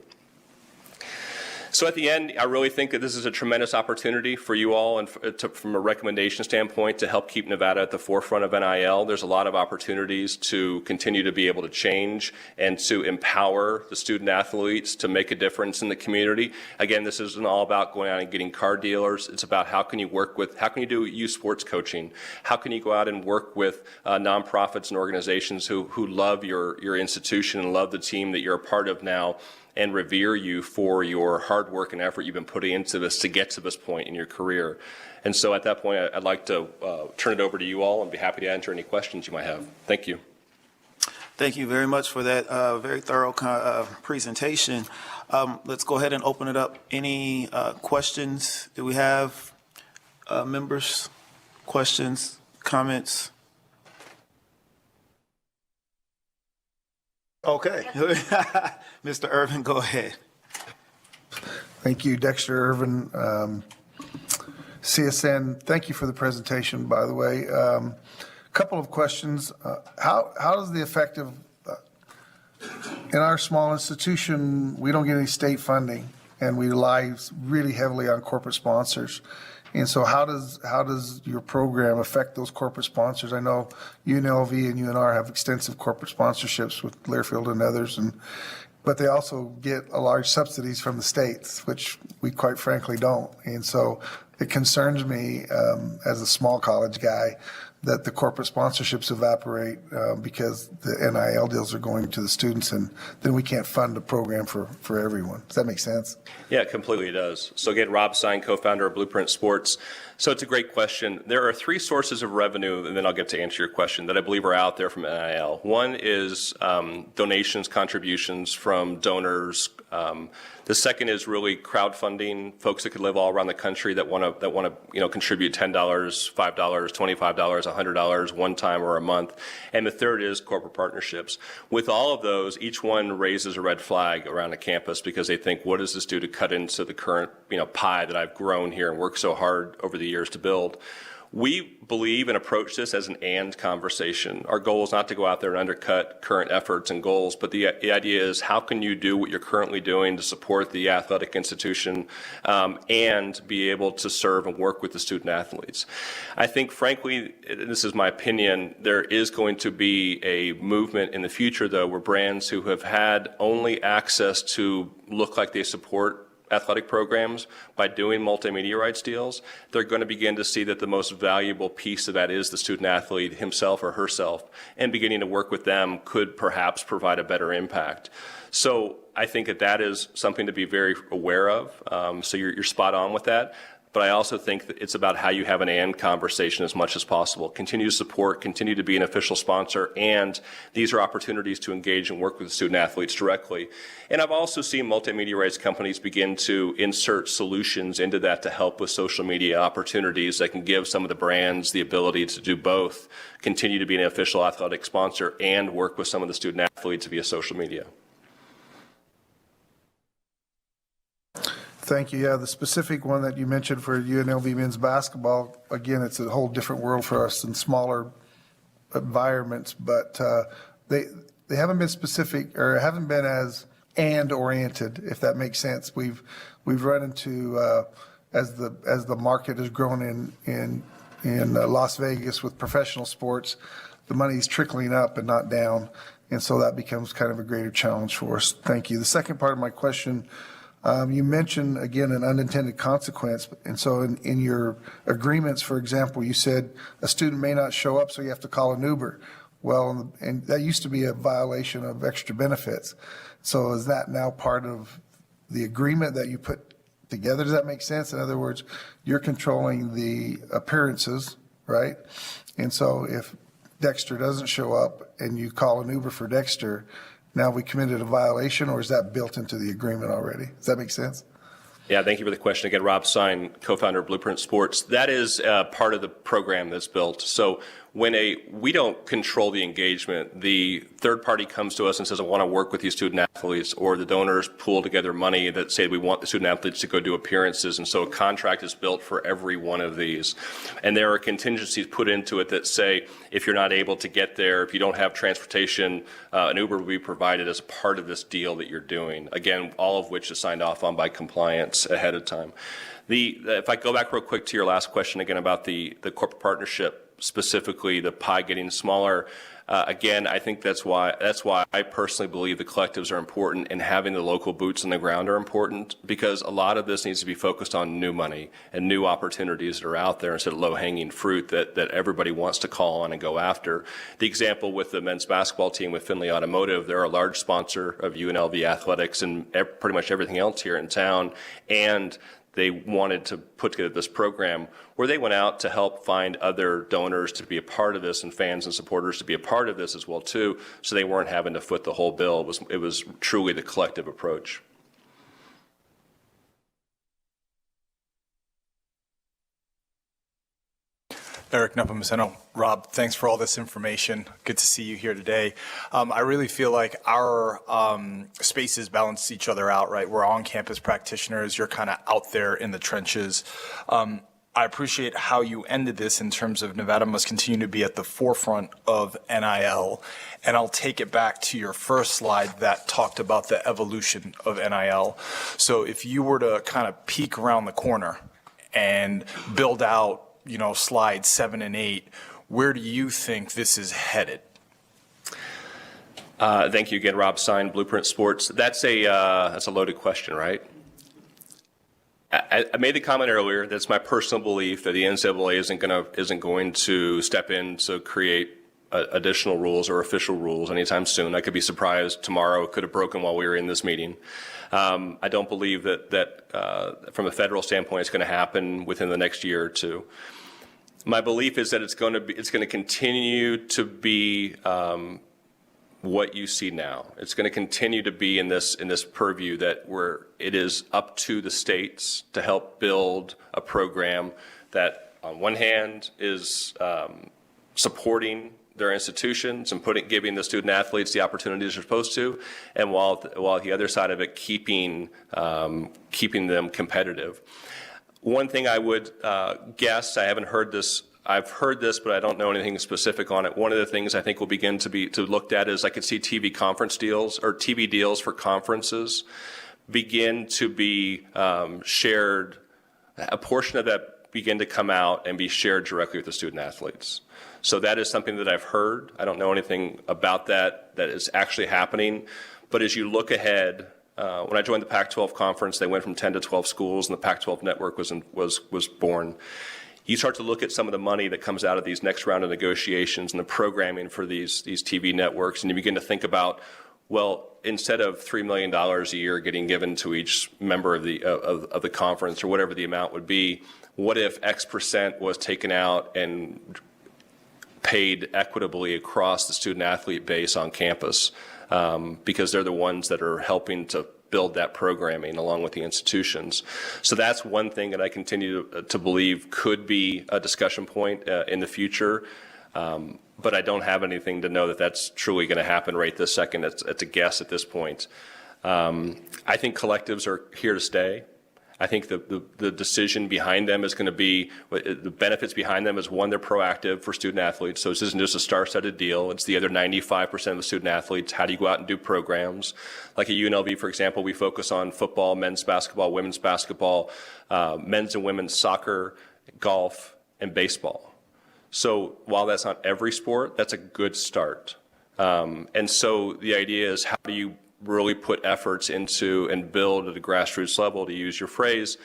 So at the end, I really think that this is a tremendous opportunity for you all and from a recommendation standpoint to help keep Nevada at the forefront of NIL. There's a lot of opportunities to continue to be able to change and to empower the student athletes to make a difference in the community. Again, this isn't all about going out and getting car dealers. It's about how can you do youth sports coaching? How can you go out and work with nonprofits and organizations who love your institution and love the team that you're a part of now, and revere you for your hard work and effort you've been putting into this to get to this point in your career. And so at that point, I'd like to turn it over to you all and be happy to answer any questions you might have. Thank you. Thank you very much for that very thorough presentation. Let's go ahead and open it up. Any questions? Do we have members? Questions, comments? Okay. Mr. Irvin, go ahead. Thank you, Dexter Irvin. CSN, thank you for the presentation, by the way. Couple of questions. How does the effective, in our small institution, we don't get any state funding, and we rely really heavily on corporate sponsors. And so how does your program affect those corporate sponsors? I know UNLV and UNR have extensive corporate sponsorships with Learfield and others, but they also get a large subsidies from the states, which we quite frankly don't. And so it concerns me as a small college guy that the corporate sponsorships evaporate because the NIL deals are going to the students, and then we can't fund a program for everyone. Does that make sense? Yeah, it completely does. So again, Rob Stein, co-founder of Blueprint Sports. So it's a great question. There are three sources of revenue, and then I'll get to answer your question, that I believe are out there from NIL. One is donations, contributions from donors. The second is really crowdfunding, folks that could live all around the country that want to contribute $10, $5, $25, $100 one time or a month. And the third is corporate partnerships. With all of those, each one raises a red flag around the campus because they think, what does this do to cut into the current pie that I've grown here and worked so hard over the years to build? We believe and approach this as an and conversation. Our goal is not to go out there and undercut current efforts and goals, but the idea is how can you do what you're currently doing to support the athletic institution and be able to serve and work with the student athletes. I think, frankly, this is my opinion, there is going to be a movement in the future, though, where brands who have had only access to look like they support athletic programs by doing multimedia rights deals, they're going to begin to see that the most valuable piece of that is the student athlete himself or herself, and beginning to work with them could perhaps provide a better impact. So I think that that is something to be very aware of. So you're spot on with that. But I also think that it's about how you have an and conversation as much as possible. Continue to support, continue to be an official sponsor, and these are opportunities to engage and work with the student athletes directly. And I've also seen multimedia rights companies begin to insert solutions into that to help with social media opportunities that can give some of the brands the ability to do both, continue to be an official athletic sponsor, and work with some of the student athletes via social media. Thank you. Yeah, the specific one that you mentioned for UNLV men's basketball, again, it's a whole different world for us in smaller environments, but they haven't been specific or haven't been as and oriented, if that makes sense. We've run into as the market has grown in Las Vegas with professional sports, the money's trickling up and not down, and so that becomes kind of a greater challenge for us. Thank you. The second part of my question. You mentioned, again, an unintended consequence. And so in your agreements, for example, you said a student may not show up, so you have to call an Uber. Well, and that used to be a violation of extra benefits. So is that now part of the agreement that you put together? Does that make sense? In other words, you're controlling the appearances, right? And so if Dexter doesn't show up and you call an Uber for Dexter, now we committed a violation, or is that built into the agreement already? Does that make sense? Yeah, thank you for the question. Again, Rob Stein, co-founder of Blueprint Sports. That is part of the program that's built. So when we don't control the engagement, the third party comes to us and says, I want to work with you student athletes, or the donors pool together money that say we want the student athletes to go do appearances. And so a contract is built for every one of these. And there are contingencies put into it that say, if you're not able to get there, if you don't have transportation, an Uber will be provided as part of this deal that you're doing. Again, all of which is signed off on by compliance ahead of time. If I go back real quick to your last question again about the corporate partnership, specifically the pie getting smaller, again, I think that's why I personally believe the collectives are important, and having the local boots on the ground are important, because a lot of this needs to be focused on new money and new opportunities that are out there instead of low-hanging fruit that everybody wants to call on and go after. The example with the men's basketball team with Findlay Automotive, they're a large sponsor of UNLV athletics and pretty much everything else here in town, and they wanted to put together this program where they went out to help find other donors to be a part of this and fans and supporters to be a part of this as well too, so they weren't having to foot the whole bill. It was truly the collective approach. Eric Nepomuceno. Rob, thanks for all this information. Good to see you here today. I really feel like our spaces balance each other out, right? We're on-campus practitioners. You're kind of out there in the trenches. I appreciate how you ended this in terms of Nevada must continue to be at the forefront of NIL. And I'll take it back to your first slide that talked about the evolution of NIL. So if you were to kind of peek around the corner and build out, slides 7 and 8, where do you think this is headed? Thank you again, Rob Stein, Blueprint Sports. That's a loaded question, right? I made the comment earlier. That's my personal belief that the NCAA isn't going to step in to create additional rules or official rules anytime soon. I could be surprised tomorrow. It could have broken while we were in this meeting. I don't believe that from a federal standpoint it's going to happen within the next year or two. My belief is that it's going to continue to be what you see now. It's going to continue to be in this purview that where it is up to the states to help build a program that on one hand is supporting their institutions and giving the student athletes the opportunities they're supposed to, and while the other side of it keeping them competitive. One thing I would guess, I haven't heard this I've heard this, but I don't know anything specific on it. One of the things I think will begin to be looked at is I could see TV conference deals or TV deals for conferences begin to be shared. A portion of that begin to come out and be shared directly with the student athletes. So that is something that I've heard. I don't know anything about that is actually happening. But as you look ahead, when I joined the Pac-12 conference, they went from 10 to 12 schools, and the Pac-12 network was born. You start to look at some of the money that comes out of these next round of negotiations and the programming for these TV networks, and you begin to think about, well, instead of $3 million a year getting given to each member of the conference or whatever the amount would be, what if X percent was taken out and paid equitably across the student athlete base on campus, because they're the ones that are helping to build that programming along with the institutions. So that's one thing that I continue to believe could be a discussion point in the future. But I don't have anything to know that that's truly going to happen right this second. It's a guess at this point. I think collectives are here to stay. I think the decision behind them is going to be, the benefits behind them is, one, they're proactive for student athletes. So this isn't just a star-studded deal. It's the other 95% of the student athletes. How do you go out and do programs? Like at UNLV, for example, we focus on football, men's basketball, women's basketball, men's and women's soccer, golf, and baseball. So while that's not every sport, that's a good start. And so the idea is, how do you really put efforts into and build at a grassroots level, to use your phrase,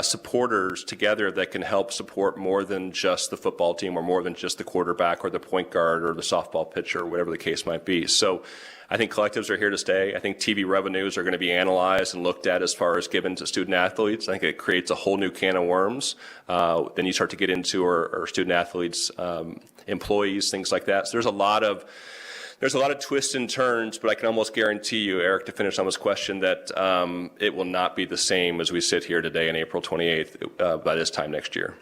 supporters together that can help support more than just the football team or more than just the quarterback or the point guard or the softball pitcher or whatever the case might be. So I think collectives are here to stay. I think TV revenues are going to be analyzed and looked at as far as given to student athletes. I think it creates a whole new can of worms. Then you start to get into our student athletes, employees, things like that. So there's a lot of twists and turns, but I can almost guarantee you, Eric, to finish on this question, that it will not be the same as we sit here today on April 28th by this time next year.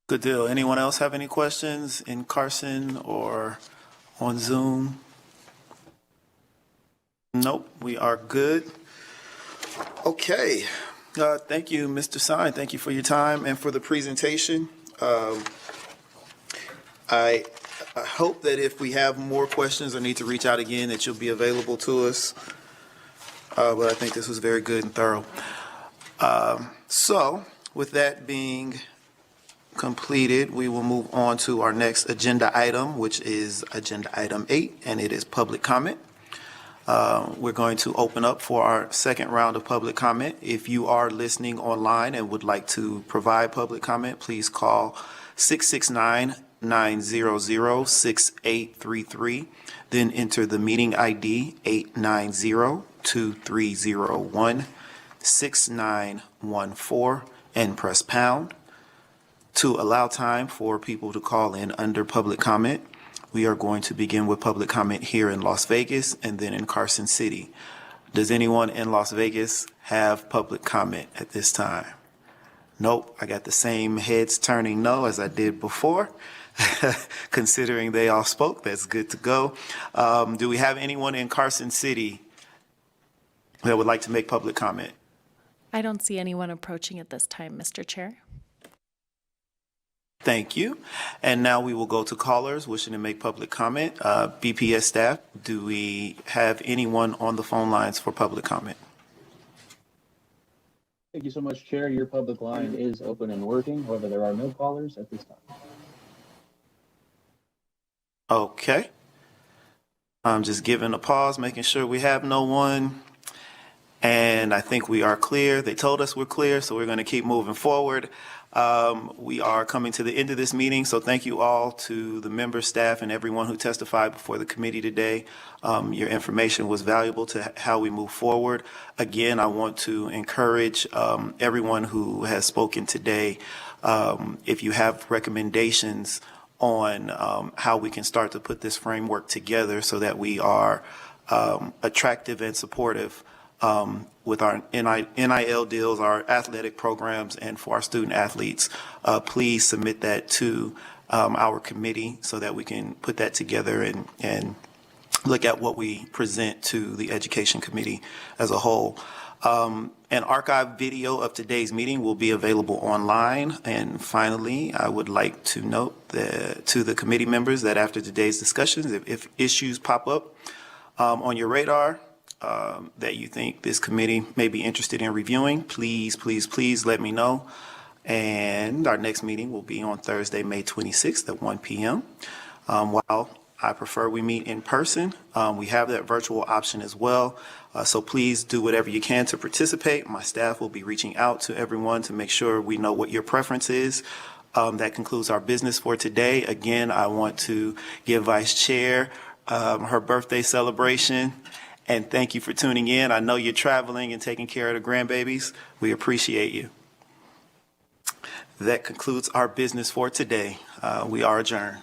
Good deal. Anyone else have any questions in Carson or on Zoom? Nope, we are good. Okay. Thank you, Mr. Sine. Thank you for your time and for the presentation. I hope that if we have more questions or need to reach out again, that you'll be available to us. But I think this was very good and thorough. So with that being completed, we will move on to our next agenda item, which is agenda item 8, and it is public comment. We're going to open up for our second round of public comment. If you are listening online and would like to provide public comment, please call 669-900-6833, then enter the meeting ID 890-2301-6914 and press pound. To allow time for people to call in under public comment, we are going to begin with public comment here in Las Vegas and then in Carson City. Does anyone in Las Vegas have public comment at this time? Nope, I got the same heads turning no as I did before. Considering they all spoke, that's good to go. Do we have anyone in Carson City that would like to make public comment? I don't see anyone approaching at this time, Mr. Chair. Thank you. And now we will go to callers wishing to make public comment. BPS staff, do we have anyone on the phone lines for public comment? Thank you so much, Chair. Your public line is open and working. However, there are no callers at this time. Okay. I'm just giving a pause, making sure we have no one. And I think we are clear. They told us we're clear, so we're going to keep moving forward. We are coming to the end of this meeting, so thank you all to the members, staff, and everyone who testified before the committee today. Your information was valuable to how we move forward. Again, I want to encourage everyone who has spoken today, if you have recommendations on how we can start to put this framework together so that we are attractive and supportive with our NIL deals, our athletic programs, and for our student athletes, please submit that to our committee so that we can put that together and look at what we present to the Education Committee as a whole. An archived video of today's meeting will be available online. And finally, I would like to note that to the committee members that after today's discussions, if issues pop up on your radar that you think this committee may be interested in reviewing, please let me know. And our next meeting will be on Thursday, May 26th at 1 p.m. While I prefer we meet in person, we have that virtual option as well. So please do whatever you can to participate. My staff will be reaching out to everyone to make sure we know what your preference is. That concludes our business for today. Again, I want to give Vice Chair her birthday celebration. And thank you for tuning in. I know you're traveling and taking care of the grandbabies. We appreciate you. That concludes our business for today. We are adjourned.